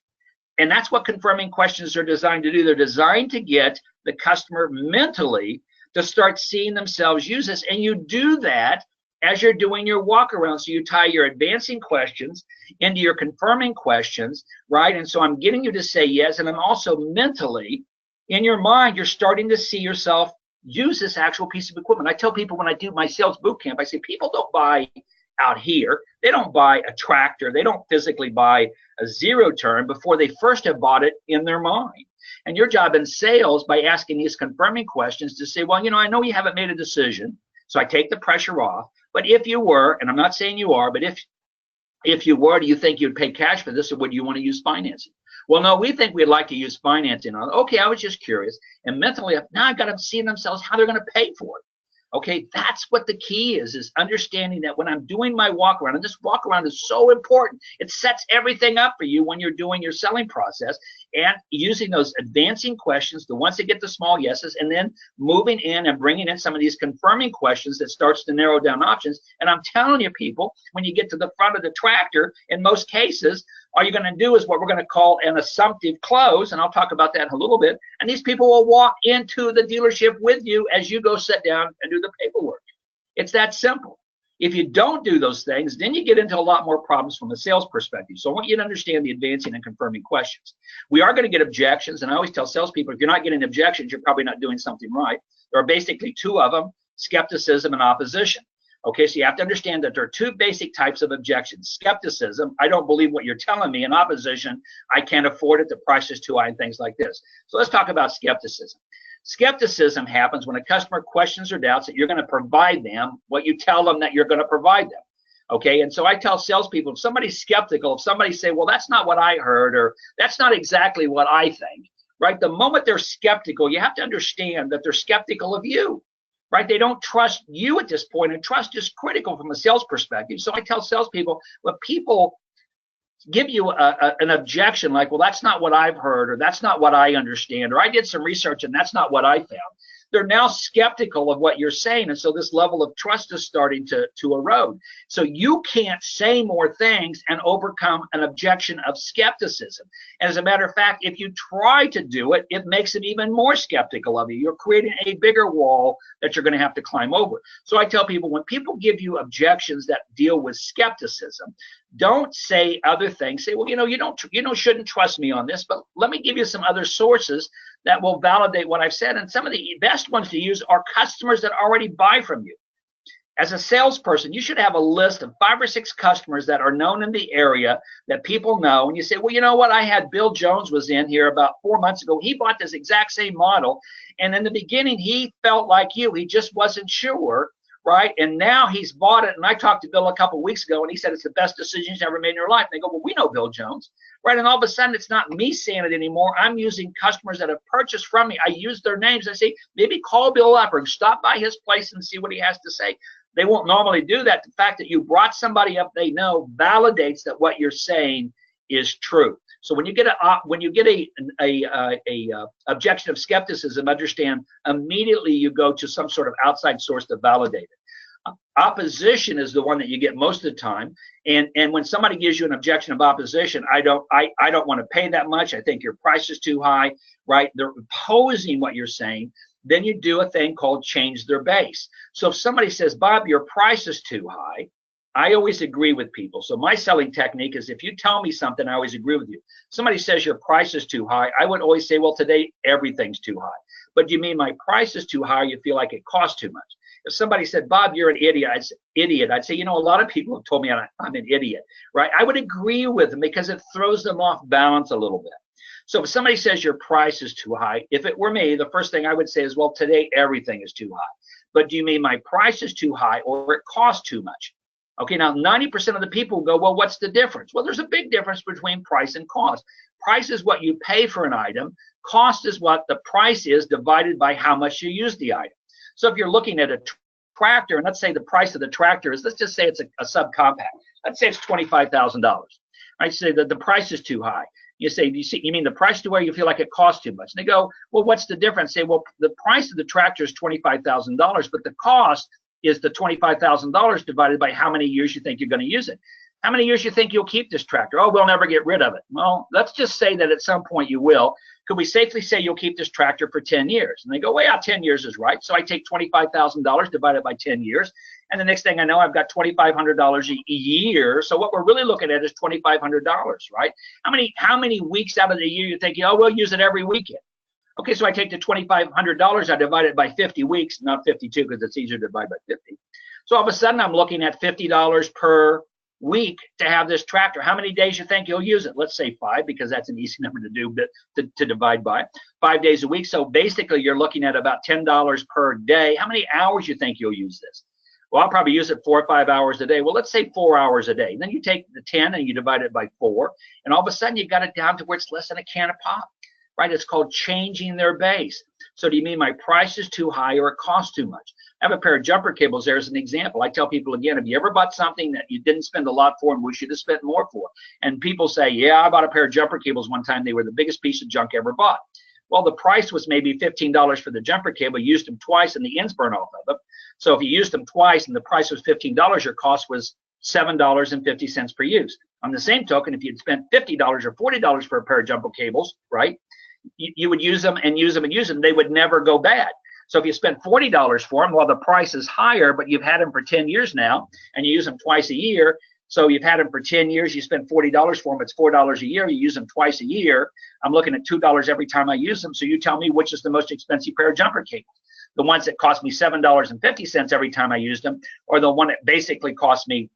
And that's what confirming questions are designed to do. They're designed to get the customer mentally to start seeing themselves use this. And you do that as you're doing your walk around. So you tie your advancing questions into your confirming questions, right? And so I'm getting you to say yes. And I'm also mentally, in your mind, you're starting to see yourself use this actual piece of equipment. I tell people when I do my sales boot camp, I say, people don't buy out here. They don't buy a tractor. They don't physically buy a zero turn before they first have bought it in their mind. And your job in sales, by asking these confirming questions, to say, well, you know, I know you haven't made a decision, so I take the pressure off. But if you were, and I'm not saying you are, but if you were, do you think you'd pay cash for this, or would you want to use financing? Well, no, we think we'd like to use financing on it. Okay, I was just curious. And mentally, now I've got to see themselves how they're going to pay for it. Okay, that's what the key is understanding that when I'm doing my walk around, and this walk around is so important, it sets everything up for you when you're doing your selling process, and using those advancing questions, the ones that get the small yeses, and then moving in and bringing in some of these confirming questions that starts to narrow down options. And I'm telling you, people, when you get to the front of the tractor, in most cases, all you're going to do is what we're going to call an assumptive close, and I'll talk about that in a little bit. And these people will walk into the dealership with you as you go sit down and do the paperwork. It's that simple. If you don't do those things, then you get into a lot more problems from a sales perspective. So I want you to understand the advancing and confirming questions. We are going to get objections, and I always tell salespeople, if you're not getting objections, you're probably not doing something right. There are basically two of them: skepticism and opposition. Okay, so you have to understand that there are two basic types of objections. Skepticism, I don't believe what you're telling me. And opposition, I can't afford it, the price is too high, and things like this. So let's talk about skepticism. Skepticism happens when a customer questions or doubts that you're going to provide them what you tell them that you're going to provide them. Okay, and so I tell salespeople, if somebody's skeptical, if somebody say, well, that's not what I heard, or that's not exactly what I think, right? The moment they're skeptical, you have to understand that they're skeptical of you. Right? They don't trust you at this point, and trust is critical from a sales perspective. So I tell salespeople, when people give you an objection like, well, that's not what I've heard, or that's not what I understand, or I did some research and that's not what I found, they're now skeptical of what you're saying. And so this level of trust is starting to erode. So you can't say more things and overcome an objection of skepticism. As a matter of fact, if you try to do it, it makes them even more skeptical of you. You're creating a bigger wall that you're going to have to climb over. So I tell people, when people give you objections that deal with skepticism, don't say other things. Say, well, you shouldn't trust me on this, but let me give you some other sources that will validate what I've said. And some of the best ones to use are customers that already buy from you. As a salesperson, you should have a list of 5 or 6 customers that are known in the area that people know. And you say, well, you know what? I had Bill Jones was in here about 4 months ago. He bought this exact same model. And in the beginning, he felt like you. He just wasn't sure. Right? And now he's bought it. And I talked to Bill a couple of weeks ago, and he said it's the best decision he's ever made in your life. And they go, well, we know Bill Jones. Right? And all of a sudden, it's not me saying it anymore. I'm using customers that have purchased from me. I use their names. I say, maybe call Bill up or stop by his place and see what he has to say. They won't normally do that. The fact that you brought somebody up they know validates that what you're saying is true. So when you get a objection of skepticism, understand immediately you go to some sort of outside source to validate it. Opposition is the one that you get most of the time, and when somebody gives you an objection of opposition, I don't want to pay that much. I think your price is too high. Right? They're opposing what you're saying. Then you do a thing called change their base. So if somebody says, Bob, your price is too high, I always agree with people. So my selling technique is, if you tell me something, I always agree with you. Somebody says your price is too high, I would always say, well, today everything's too high. But do you mean my price is too high, or you feel like it costs too much? If somebody said, Bob, you're an idiot, I'd say, a lot of people have told me I'm an idiot, right? I would agree with them because it throws them off balance a little bit. So if somebody says your price is too high, if it were me, the first thing I would say is, well, today everything is too high. but do you mean my price is too high or it costs too much? Okay, now 90% of the people go, well, what's the difference? Well, there's a big difference between price and cost. Price is what you pay for an item. Cost is what the price is divided by how much you use the item. So if you're looking at a tractor, and let's say the price of the tractor is, let's just say it's a subcompact. Let's say it's $25,000. I say that the price is too high. You say, you mean the price to where you feel like it costs too much? And they go, well, what's the difference? Say, well, the price of the tractor is $25,000, but the cost is the $25,000 divided by how many years you think you're going to use it. How many years you think you'll keep this tractor? Oh, we'll never get rid of it. Well, let's just say that at some point you will. Could we safely say you'll keep this tractor for 10 years? And they go, well, yeah, 10 years is right. So I take $25,000 divided by 10 years. And the next thing I know, I've got $2,500 a year. So what we're really looking at is $2,500, right? How many weeks out of the year you think, oh, we'll use it every weekend? Okay, so I take the $2,500, I divide it by 50 weeks, not 52 because it's easier to divide by 50. So all of a sudden I'm looking at $50 per week to have this tractor. How many days you think you'll use it? Let's say 5, because that's an easy number to do, but to divide by 5 days a week. So basically you're looking at about $10 per day. How many hours you think you'll use this? Well, I'll probably use it 4 or 5 hours a day. Well, let's say 4 hours a day. Then you take the 10 and you divide it by 4, and all of a sudden you got it down to where it's less than a can of pop, right? It's called changing their base. So do you mean my price is too high or it costs too much? I have a pair of jumper cables there as an example. I tell people again, have you ever bought something that you didn't spend a lot for and wish you'd have spent more for? And people say, yeah, I bought a pair of jumper cables one time. They were the biggest piece of junk ever bought. Well, the price was maybe $15 for the jumper cable. You used them twice and the ends burn off of them. So if you used them twice and the price was $15, your cost was $7.50 per use. On the same token, if you'd spent $50 or $40 for a pair of jumper cables, right, you would use them and use them and use them. They would never go bad. So if you spend $40 for them, well, the price is higher, but you've had them for 10 years now, and you use them twice a year. So you've had them for 10 years. You spend $40 for them. It's $4 a year. You use them twice a year. I'm looking at $2 every time I use them. So you tell me which is the most expensive pair of jumper cables. The ones that cost me $7.50 every time I use them, or the one that basically cost me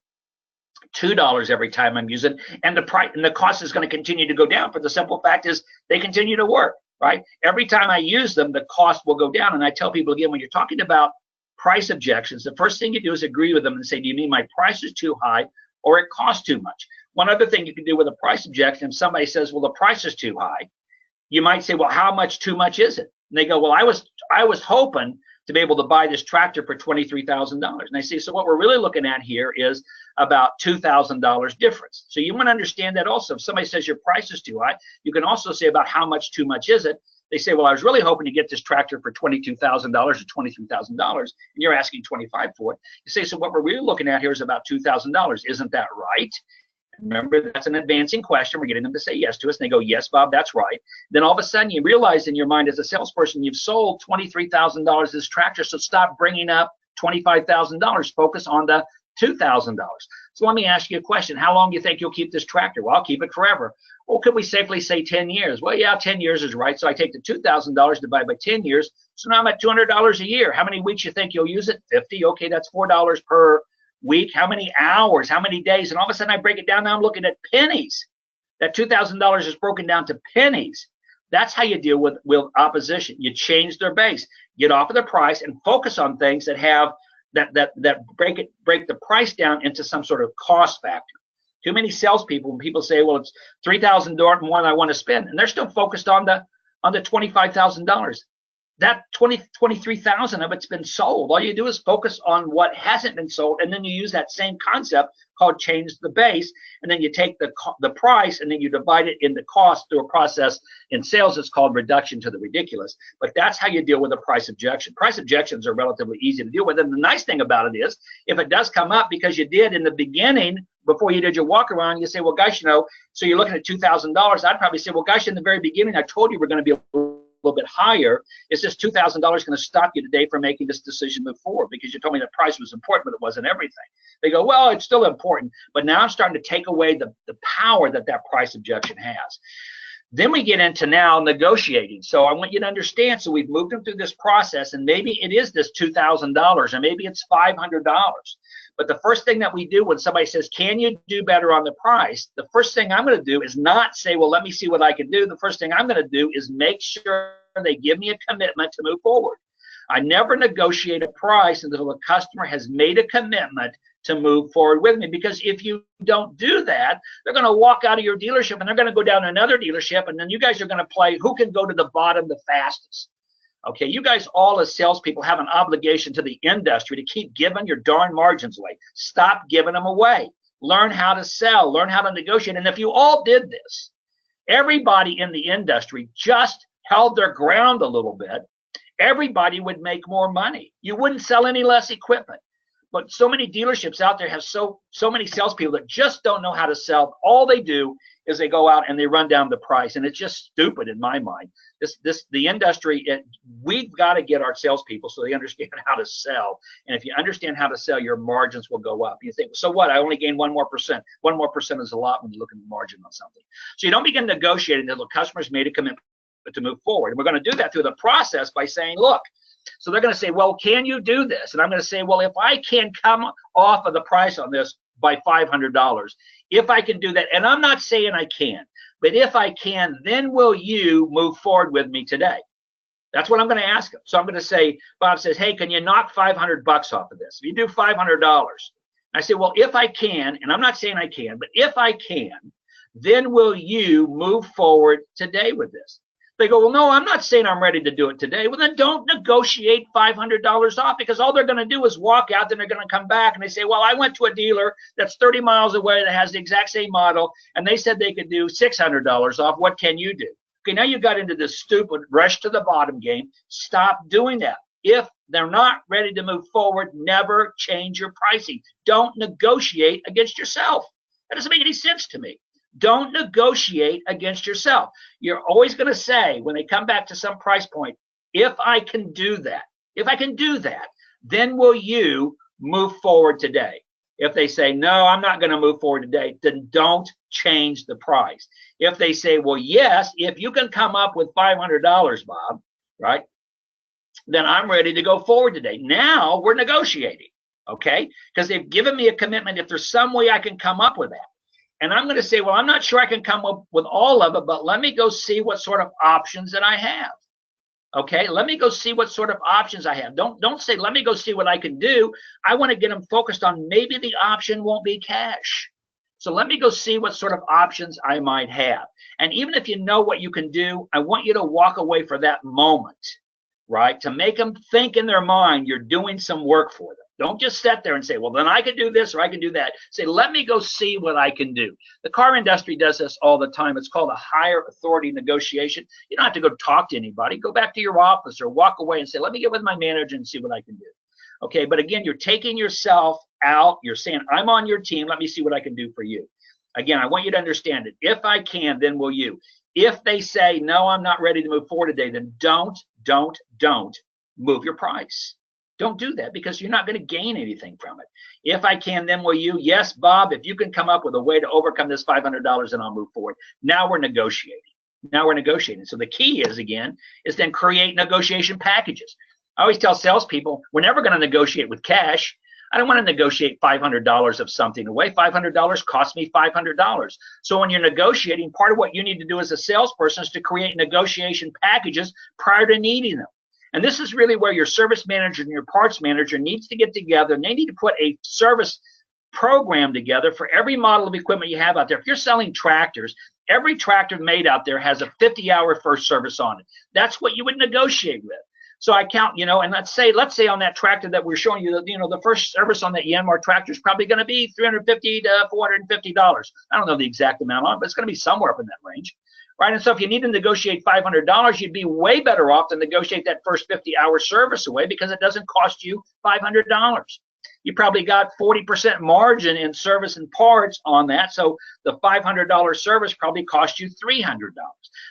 $2 every time I'm using, and the price and the cost is going to continue to go down. For the simple fact is they continue to work, right? Every time I use them, the cost will go down. And I tell people again, when you're talking about price objections, the first thing you do is agree with them and say, do you mean my price is too high or it costs too much? One other thing you can do with a price objection, if somebody says, well, the price is too high, you might say, well, how much too much is it? And they go, well, I was hoping to be able to buy this tractor for $23,000. And I say, so what we're really looking at here is about $2,000 difference. So you want to understand that also. If somebody says your price is too high, you can also say about how much too much is it. They say, well, I was really hoping to get this tractor for $22,000 or $23,000, and you're asking $25,000 for it. You say, so what we're really looking at here is about $2,000. Isn't that right? Remember, that's an advancing question. We're getting them to say yes to us. And they go, yes, Bob, that's right. Then all of a sudden you realize in your mind as a salesperson, you've sold $23,000 this tractor. So stop bringing up $25,000. Focus on the $2,000. So let me ask you a question. How long do you think you'll keep this tractor? Well, I'll keep it forever. Well, could we safely say 10 years? Well, yeah, 10 years is right. So I take the $2,000 divided by 10 years. So now I'm at $200 a year. How many weeks you think you'll use it? 50. Okay, that's $4 per week. How many hours? How many days? And all of a sudden I break it down. Now I'm looking at pennies. That $2,000 is broken down to pennies. That's how you deal with opposition. You change their base, get off of the price, and focus on things that have that break the price down into some sort of cost factor. Too many salespeople, when people say, well, it's $3,001 I want to spend, and they're still focused on the $25,000. That $23,000 of it's been sold. All you do is focus on what hasn't been sold, and then you use that same concept called change the base, and then you take the price and then you divide it into cost through a process in sales. It's called reduction to the ridiculous. But that's how you deal with a price objection. Price objections are relatively easy to deal with, and the nice thing about it is, if it does come up because you did in the beginning, before you did your walk around, you say, well, gosh, so you're looking at $2,000. I'd probably say, well, gosh, in the very beginning, I told you we're going to be a little bit higher. Is this $2,000 going to stop you today from making this decision move forward? Because you told me the price was important, but it wasn't everything. They go, well, it's still important, but now I'm starting to take away the power that price objection has. Then we get into now negotiating. So I want you to understand, so we've moved them through this process, and maybe it is this $2,000, and maybe it's $500. But the first thing that we do when somebody says, can you do better on the price? The first thing I'm going to do is not say, well, let me see what I can do. The first thing I'm going to do is make sure they give me a commitment to move forward. I never negotiate a price until the customer has made a commitment to move forward with me, because if you don't do that, they're going to walk out of your dealership and they're going to go down to another dealership, and then you guys are going to play who can go to the bottom the fastest. Okay, you guys all as salespeople have an obligation to the industry to keep giving your darn margins away. Stop giving them away. Learn how to sell, learn how to negotiate. And if you all did this, everybody in the industry just held their ground a little bit, everybody would make more money. You wouldn't sell any less equipment. But so many dealerships out there have so many salespeople that just don't know how to sell. All they do is they go out and they run down the price, and it's just stupid in my mind. The industry, we've got to get our salespeople so they understand how to sell. And if you understand how to sell, your margins will go up. You think, so what? I only gained 1 more percent. 1 more percent is a lot when you look at the margin on something. So you don't begin negotiating until the customer's made a commitment to move forward. And we're going to do that through the process by saying, look. So they're going to say, well, can you do this? And I'm going to say, well, if I can come off of the price on this by $500, if I can do that, and I'm not saying I can, but if I can, then will you move forward with me today? That's what I'm going to ask them. So I'm going to say, Bob says, hey, can you knock $500 off of this? If you do $500, I say, well, if I can, and I'm not saying I can, but if I can, then will you move forward today with this? They go, well, no, I'm not saying I'm ready to do it today. Well, then don't negotiate $500 off, because all they're going to do is walk out, then they're going to come back and they say, well, I went to a dealer that's 30 miles away that has the exact same model, and they said they could do $600 off. What can you do? Okay, now you got into this stupid rush to the bottom game. Stop doing that. If they're not ready to move forward, never change your pricing. Don't negotiate against yourself. That doesn't make any sense to me. Don't negotiate against yourself. You're always going to say, when they come back to some price point, if I can do that, then will you move forward today? If they say, no, I'm not going to move forward today, then don't change the price. If they say, well, yes, if you can come up with $500, Bob, right, then I'm ready to go forward today. Now we're negotiating, okay? Because they've given me a commitment. If there's some way I can come up with that. And I'm going to say, well, I'm not sure I can come up with all of it, but let me go see what sort of options that I have. Okay, let me go see what sort of options I have. Don't say, let me go see what I can do. I want to get them focused on maybe the option won't be cash. So let me go see what sort of options I might have. And even if you know what you can do, I want you to walk away for that moment, right? To make them think in their mind you're doing some work for them. Don't just sit there and say, well, then I can do this or I can do that. Say, let me go see what I can do. The car industry does this all the time. It's called a higher authority negotiation. You don't have to go talk to anybody. Go back to your office or walk away and say, let me get with my manager and see what I can do. Okay, but again, you're taking yourself out. You're saying, I'm on your team. Let me see what I can do for you. Again, I want you to understand it. If I can, then will you. If they say, no, I'm not ready to move forward today, then don't move your price. Don't do that, because you're not going to gain anything from it. If I can, then will you? Yes, Bob, if you can come up with a way to overcome this $500, then I'll move forward. Now we're negotiating. So the key is, again, is then create negotiation packages. I always tell salespeople, we're never going to negotiate with cash. I don't want to negotiate $500 of something away. $500 costs me $500. So when you're negotiating, part of what you need to do as a salesperson is to create negotiation packages prior to needing them. And this is really where your service manager and your parts manager needs to get together, and they need to put a service program together for every model of equipment you have out there. If you're selling tractors, every tractor made out there has a 50-hour first service on it. That's what you would negotiate with. So I count, and let's say on that tractor that we're showing you, the first service on that Yanmar tractor is probably going to be $350 to $450. I don't know the exact amount on it, but it's going to be somewhere up in that range. Right, and so if you need to negotiate $500, you'd be way better off to negotiate that first 50-hour service away, because it doesn't cost you $500. You probably got 40% margin in service and parts on that, so the $500 service probably cost you $300.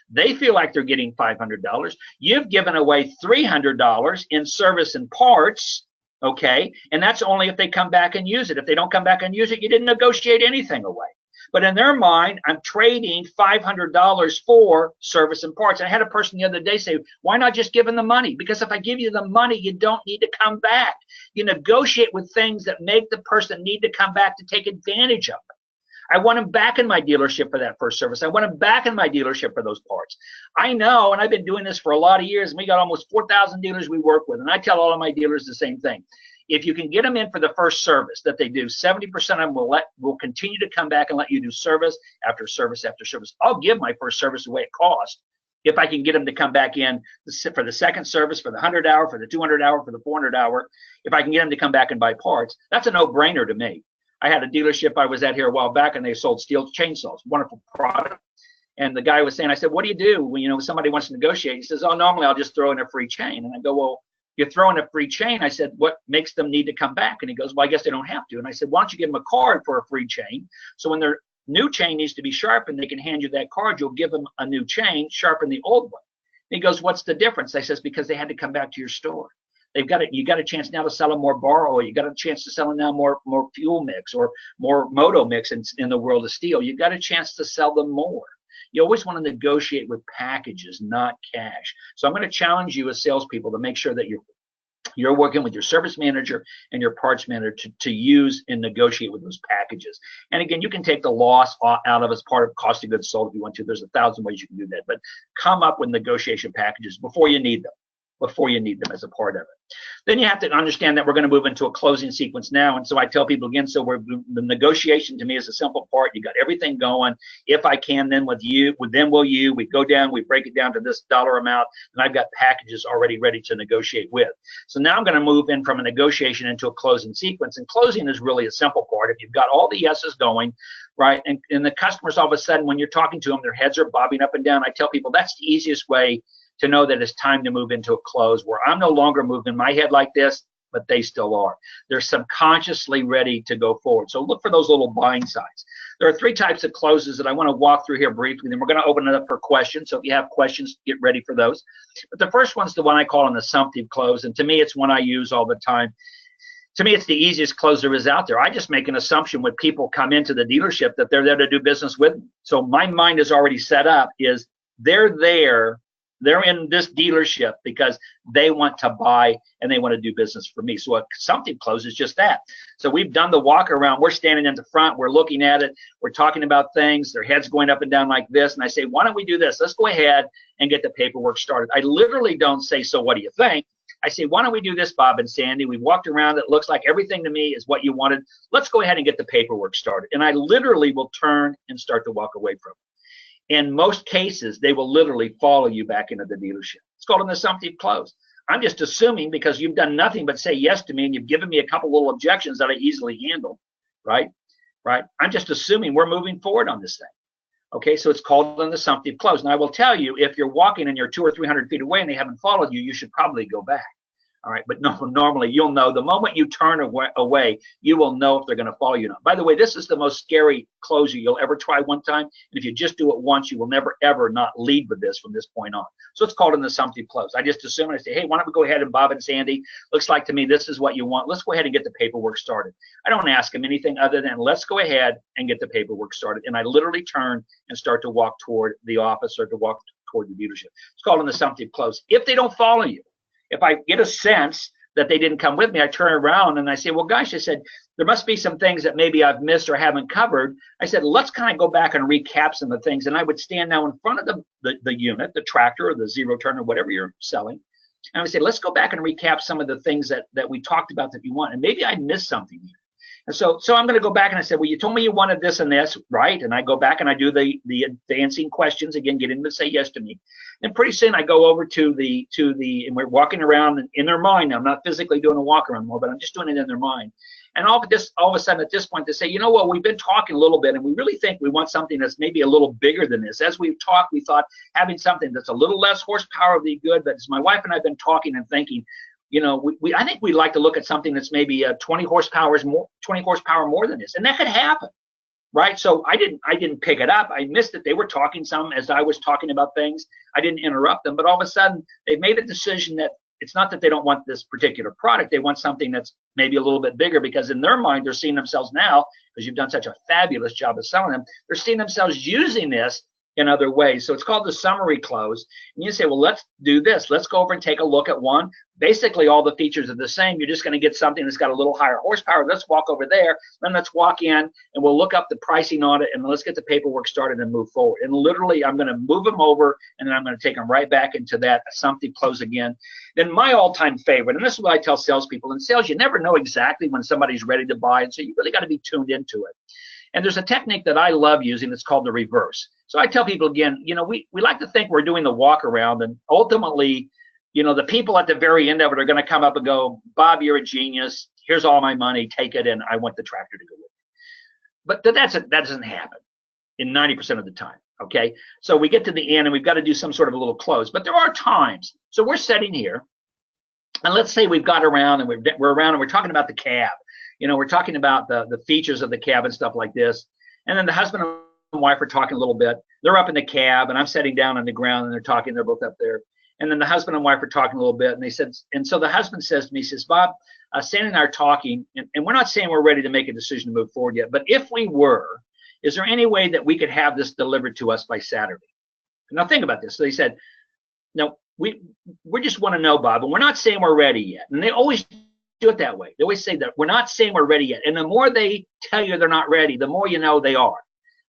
They feel like they're getting $500. You've given away $300 in service and parts, okay, and that's only if they come back and use it. If they don't come back and use it, you didn't negotiate anything away. But in their mind, I'm trading $500 for service and parts. And I had a person the other day say, why not just give them the money? Because if I give you the money, you don't need to come back. You negotiate with things that make the person need to come back to take advantage of it. I want them back in my dealership for that first service. I want them back in my dealership for those parts. I know, and I've been doing this for a lot of years, and we got almost 4,000 dealers we work with, and I tell all of my dealers the same thing. If you can get them in for the first service that they do, 70% of them will continue to come back and let you do service after service after service. I'll give my first service away at cost if I can get them to come back in for the second service, for the 100-hour, for the 200-hour, for the 400-hour. If I can get them to come back and buy parts, that's a no-brainer to me. I had a dealership I was at here a while back, and they sold steel chainsaws, wonderful product. And the guy was saying, I said, what do you do when somebody wants to negotiate? He says, oh, normally I'll just throw in a free chain. And I go, well, you're throwing a free chain. I said, what makes them need to come back? And he goes, well, I guess they don't have to. And I said, why don't you give them a card for a free chain? So when their new chain needs to be sharpened, they can hand you that card. You'll give them a new chain, sharpen the old one. And he goes, what's the difference? I says, because they had to come back to your store. You got a chance now to sell them more bar oil. You got a chance to sell them now more fuel mix or more moto mix in the world of steel. You got a chance to sell them more. You always want to negotiate with packages, not cash. So I'm going to challenge you as salespeople to make sure that you're working with your service manager and your parts manager to use and negotiate with those packages. And again, you can take the loss out of as part of cost of goods sold if you want to. There's 1,000 ways you can do that, but come up with negotiation packages before you need them as a part of it. Then you have to understand that we're going to move into a closing sequence now. And so I tell people again, the negotiation to me is a simple part. You got everything going. If I can, then with them will you, we go down, we break it down to this dollar amount, and I've got packages already ready to negotiate with. So now I'm going to move in from a negotiation into a closing sequence. And closing is really a simple part. If you've got all the yeses going, right, and the customers all of a sudden, when you're talking to them, their heads are bobbing up and down. I tell people that's the easiest way to know that it's time to move into a close where I'm no longer moving my head like this, but they still are. They're subconsciously ready to go forward. So look for those little buying signs. There are 3 types of closes that I want to walk through here briefly. Then we're going to open it up for questions. So if you have questions, get ready for those. But the first one's the one I call an assumptive close. And to me, it's one I use all the time. To me, it's the easiest close there is out there. I just make an assumption when people come into the dealership that they're there to do business with me. So my mind is already set up is they're there. They're in this dealership because they want to buy and they want to do business for me. So a assumptive close is just that. So we've done the walk around. We're standing in the front. We're looking at it. We're talking about things. Their heads going up and down like this. And I say, why don't we do this? Let's go ahead and get the paperwork started. I literally don't say, so what do you think? I say, why don't we do this, Bob and Sandy? We walked around. It looks like everything to me is what you wanted. Let's go ahead and get the paperwork started. And I literally will turn and start to walk away from it. In most cases, they will literally follow you back into the dealership. It's called an assumptive close. I'm just assuming because you've done nothing but say yes to me and you've given me a couple little objections that I easily handle, right? I'm just assuming we're moving forward on this thing. Okay, so it's called an assumptive close. And I will tell you, if you're walking and you're 200 or 300 feet away and they haven't followed you, you should probably go back. All right, but normally you'll know the moment you turn away, you will know if they're going to follow you or not. By the way, this is the most scary closure you'll ever try one time. And if you just do it once, you will never, ever not lead with this from this point on. So it's called an assumptive close. I just assume, and I say, hey, why don't we go ahead and Bob and Sandy, looks like to me this is what you want. Let's go ahead and get the paperwork started. I don't ask them anything other than let's go ahead and get the paperwork started. And I literally turn and start to walk toward the office or to walk toward the dealership. It's called an assumptive close. If they don't follow you, if I get a sense that they didn't come with me, I turn around and I say, well, gosh, I said, there must be some things that maybe I've missed or haven't covered. I said, let's kind of go back and recap some of the things. And I would stand now in front of the unit, the tractor or the zero turn or whatever you're selling. And I would say, let's go back and recap some of the things that we talked about that you want. And maybe I missed something here. And so I'm going to go back and I said, well, you told me you wanted this and this, right? And I go back and I do the advancing questions again, get them to say yes to me. And pretty soon I go over to the and we're walking around in their mind. Now, I'm not physically doing a walk around more, but I'm just doing it in their mind. And all of a sudden at this point they say, you know what, we've been talking a little bit and we really think we want something that's maybe a little bigger than this. As we've talked, we thought having something that's a little less horsepower would be good. But as my wife and I have been talking and thinking, you know, I think we'd like to look at something that's maybe 20 horsepower more than this, and that could happen, right? So I didn't pick it up. I missed it. They were talking some as I was talking about things. I didn't interrupt them, but all of a sudden they've made a decision that it's not that they don't want this particular product. They want something that's maybe a little bit bigger because in their mind they're seeing themselves now, because you've done such a fabulous job of selling them, they're seeing themselves using this in other ways. So it's called the summary close. And you say, well, let's do this. Let's go over and take a look at one. Basically, all the features are the same. You're just going to get something that's got a little higher horsepower. Let's walk over there. Then let's walk in and we'll look up the pricing on it and let's get the paperwork started and move forward. And literally, I'm going to move them over and then I'm going to take them right back into that assumptive close again. Then my all-time favorite, and this is what I tell salespeople. In sales, you never know exactly when somebody's ready to buy, and so you really got to be tuned into it. And there's a technique that I love using. It's called the reverse. So I tell people again, we like to think we're doing the walk around, and ultimately, the people at the very end of it are going to come up and go, Bob, you're a genius. Here's all my money. Take it, and I want the tractor to go with it. But that doesn't happen in 90% of the time. Okay, so we get to the end and we've got to do some sort of a little close. But there are times. So we're sitting here, and let's say we've got around and we're around and we're talking about the cab. We're talking about the features of the cab and stuff like this. And then the husband and wife are talking a little bit. They're up in the cab and I'm sitting down on the ground and they're talking. They're both up there. And then the husband and wife are talking a little bit. And they said, and so the husband says to me, he says, Bob, Sandy and I are talking, and we're not saying we're ready to make a decision to move forward yet. But if we were, is there any way that we could have this delivered to us by Saturday? Now think about this. So they said, no, we just want to know, Bob, and we're not saying we're ready yet. And they always do it that way. They always say that we're not saying we're ready yet. And the more they tell you they're not ready, the more you know they are,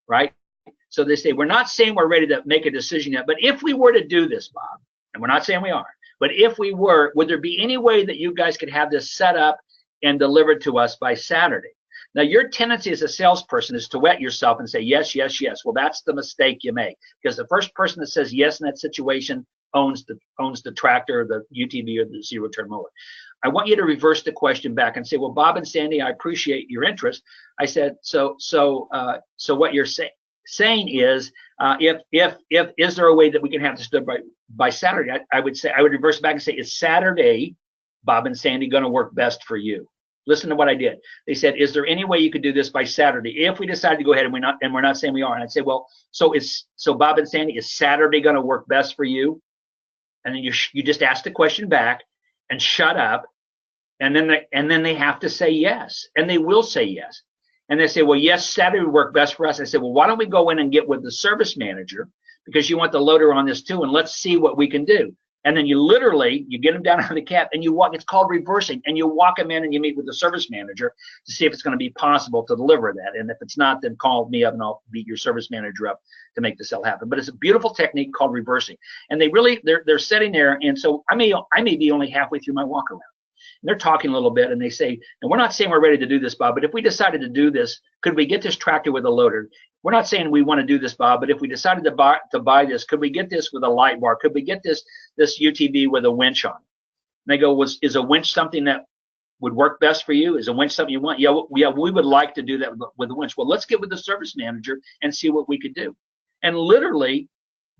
right? So they say, we're not saying we're ready to make a decision yet. But if we were to do this, Bob, and we're not saying we are, but if we were, would there be any way that you guys could have this set up and delivered to us by Saturday? Now, your tendency as a salesperson is to wet yourself and say, yes, yes, yes. Well, that's the mistake you make, because the first person that says yes in that situation owns the tractor, the UTV, or the zero-turn mower. I want you to reverse the question back and say, well, Bob and Sandy, I appreciate your interest. I said, so what you're saying is, is there a way that we can have this done by Saturday? I would reverse back and say, is Saturday, Bob and Sandy, going to work best for you? Listen to what I did. They said, is there any way you could do this by Saturday if we decide to go ahead and we're not saying we are? And I'd say, well, so Bob and Sandy, is Saturday going to work best for you? And then you just ask the question back and shut up. And then they have to say yes, and they will say yes. And they say, well, yes, Saturday would work best for us. I said, well, why don't we go in and get with the service manager, because you want the loader on this too, and let's see what we can do. And then you get them down on the cab and you walk. It's called reversing, and you walk them in and you meet with the service manager to see if it's going to be possible to deliver that. And if it's not, then call me up and I'll beat your service manager up to make the sale happen. But it's a beautiful technique called reversing. And they're sitting there, and so I may be only halfway through my walk around. And they're talking a little bit, and they say, and we're not saying we're ready to do this, Bob, but if we decided to do this, could we get this tractor with a loader? We're not saying we want to do this, Bob, but if we decided to buy this, could we get this with a light bar? Could we get this UTV with a winch on? And they go, is a winch something that would work best for you? Is a winch something you want? Yeah, we would like to do that with a winch. Well, let's get with the service manager and see what we could do. And literally,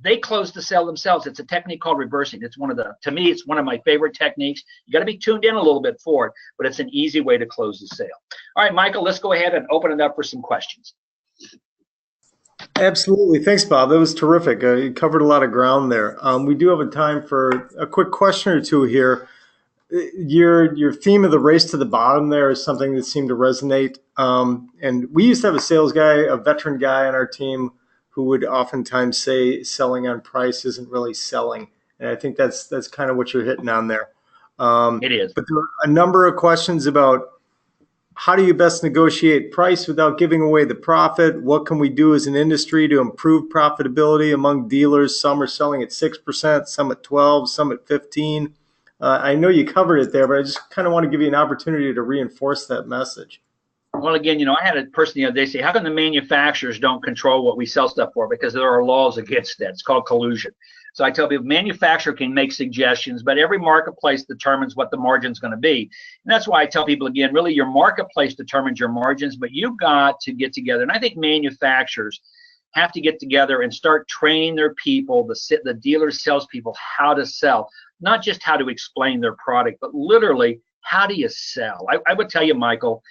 they close the sale themselves. It's a technique called reversing. To me, it's one of my favorite techniques. You got to be tuned in a little bit for it, but it's an easy way to close the sale. All right, Michael, let's go ahead and open it up for some questions. Absolutely. Thanks, Bob. That was terrific. You covered a lot of ground there. We do have a time for a quick question or two here. Your theme of the race to the bottom there is something that seemed to resonate. And we used to have a sales guy, a veteran guy on our team, who would oftentimes say selling on price isn't really selling. And I think that's kind of what you're hitting on there. It is. But there are a number of questions about how do you best negotiate price without giving away the profit? What can we do as an industry to improve profitability among dealers? Some are selling at 6%, some at 12%, some at 15%. I know you covered it there, but I just kind of want to give you an opportunity to reinforce that message. Well, again, I had a person the other day say, how come the manufacturers don't control what we sell stuff for? Because there are laws against that. It's called collusion. So I tell people, manufacturer can make suggestions, but every marketplace determines what the margin's going to be. And that's why I tell people, again, really your marketplace determines your margins, but you've got to get together. And I think manufacturers have to get together and start training their people, the dealers, salespeople, how to sell, not just how to explain their product, but literally, how do you sell? I would tell you, Michael,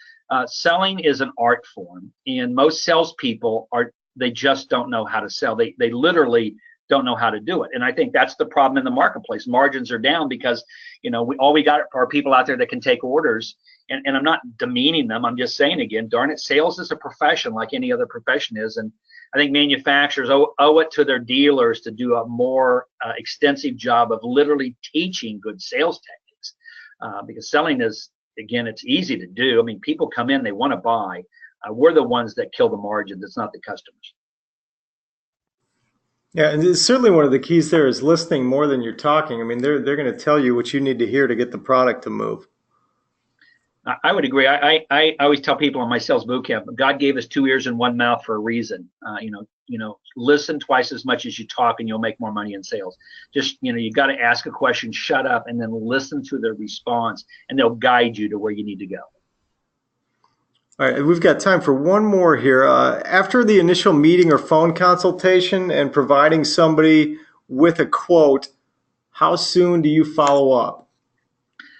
selling is an art form, and most salespeople they just don't know how to sell. They literally don't know how to do it. And I think that's the problem in the marketplace. Margins are down because, all we got are people out there that can take orders. And I'm not demeaning them. I'm just saying again, darn it, sales is a profession like any other profession is. And I think manufacturers owe it to their dealers to do a more extensive job of literally teaching good sales techniques, because selling is, again, it's easy to do. I mean, people come in, they want to buy. We're the ones that kill the margins. It's not the customers. Yeah, and it's certainly one of the keys there is listening more than you're talking. I mean, they're going to tell you what you need to hear to get the product to move. I would agree. I always tell people in my sales boot camp, God gave us 2 ears and 1 mouth for a reason. Listen twice as much as you talk, and you'll make more money in sales. Just, you got to ask a question, shut up, and then listen to their response, and they'll guide you to where you need to go. All right, we've got time for one more here. After the initial meeting or phone consultation and providing somebody with a quote, how soon do you follow up?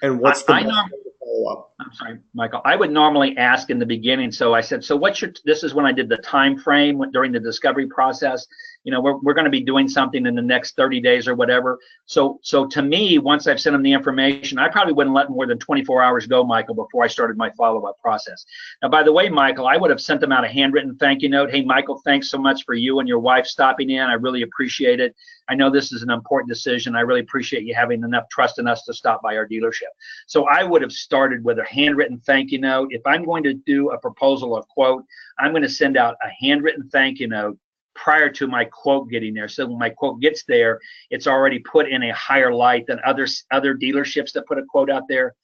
And what's the best way to follow up? I'm sorry, Michael. I would normally ask in the beginning. So I said, so this is when I did the time frame during the discovery process. We're going to be doing something in the next 30 days or whatever. So to me, once I've sent them the information, I probably wouldn't let more than 24 hours go, Michael, before I started my follow-up process. Now, by the way, Michael, I would have sent them out a handwritten thank you note. Hey, Michael, thanks so much for you and your wife stopping in. I really appreciate it. I know this is an important decision. I really appreciate you having enough trust in us to stop by our dealership. So I would have started with a handwritten thank you note. If I'm going to do a proposal or quote, I'm going to send out a handwritten thank you note prior to my quote getting there. So when my quote gets there, it's already put in a higher light than other dealerships that put a quote out there.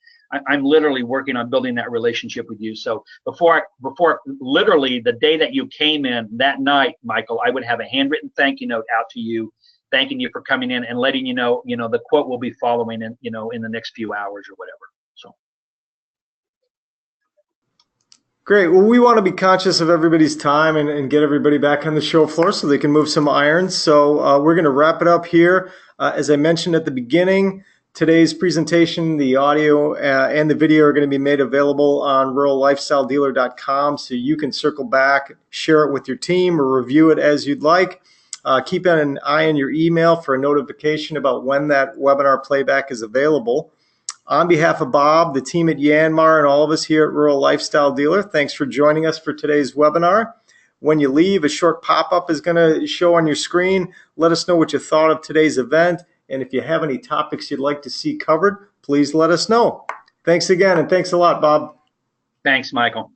I'm literally working on building that relationship with you. So before literally the day that you came in that night, Michael, I would have a handwritten thank you note out to you, thanking you for coming in and letting you know, the quote will be following in, in the next few hours or whatever. So. Great. Well, we want to be conscious of everybody's time and get everybody back on the show floor so they can move some irons. So we're going to wrap it up here. As I mentioned at the beginning, today's presentation, the audio and the video are going to be made available on rurallifestyledealer.com, so you can circle back, share it with your team, or review it as you'd like. Keep an eye on your email for a notification about when that webinar playback is available. On behalf of Bob, the team at Yanmar, and all of us here at Rural Lifestyle Dealer, thanks for joining us for today's webinar. When you leave, a short pop-up is going to show on your screen. Let us know what you thought of today's event. And if you have any topics you'd like to see covered, please let us know. Thanks again, and thanks a lot, Bob. Thanks, Michael.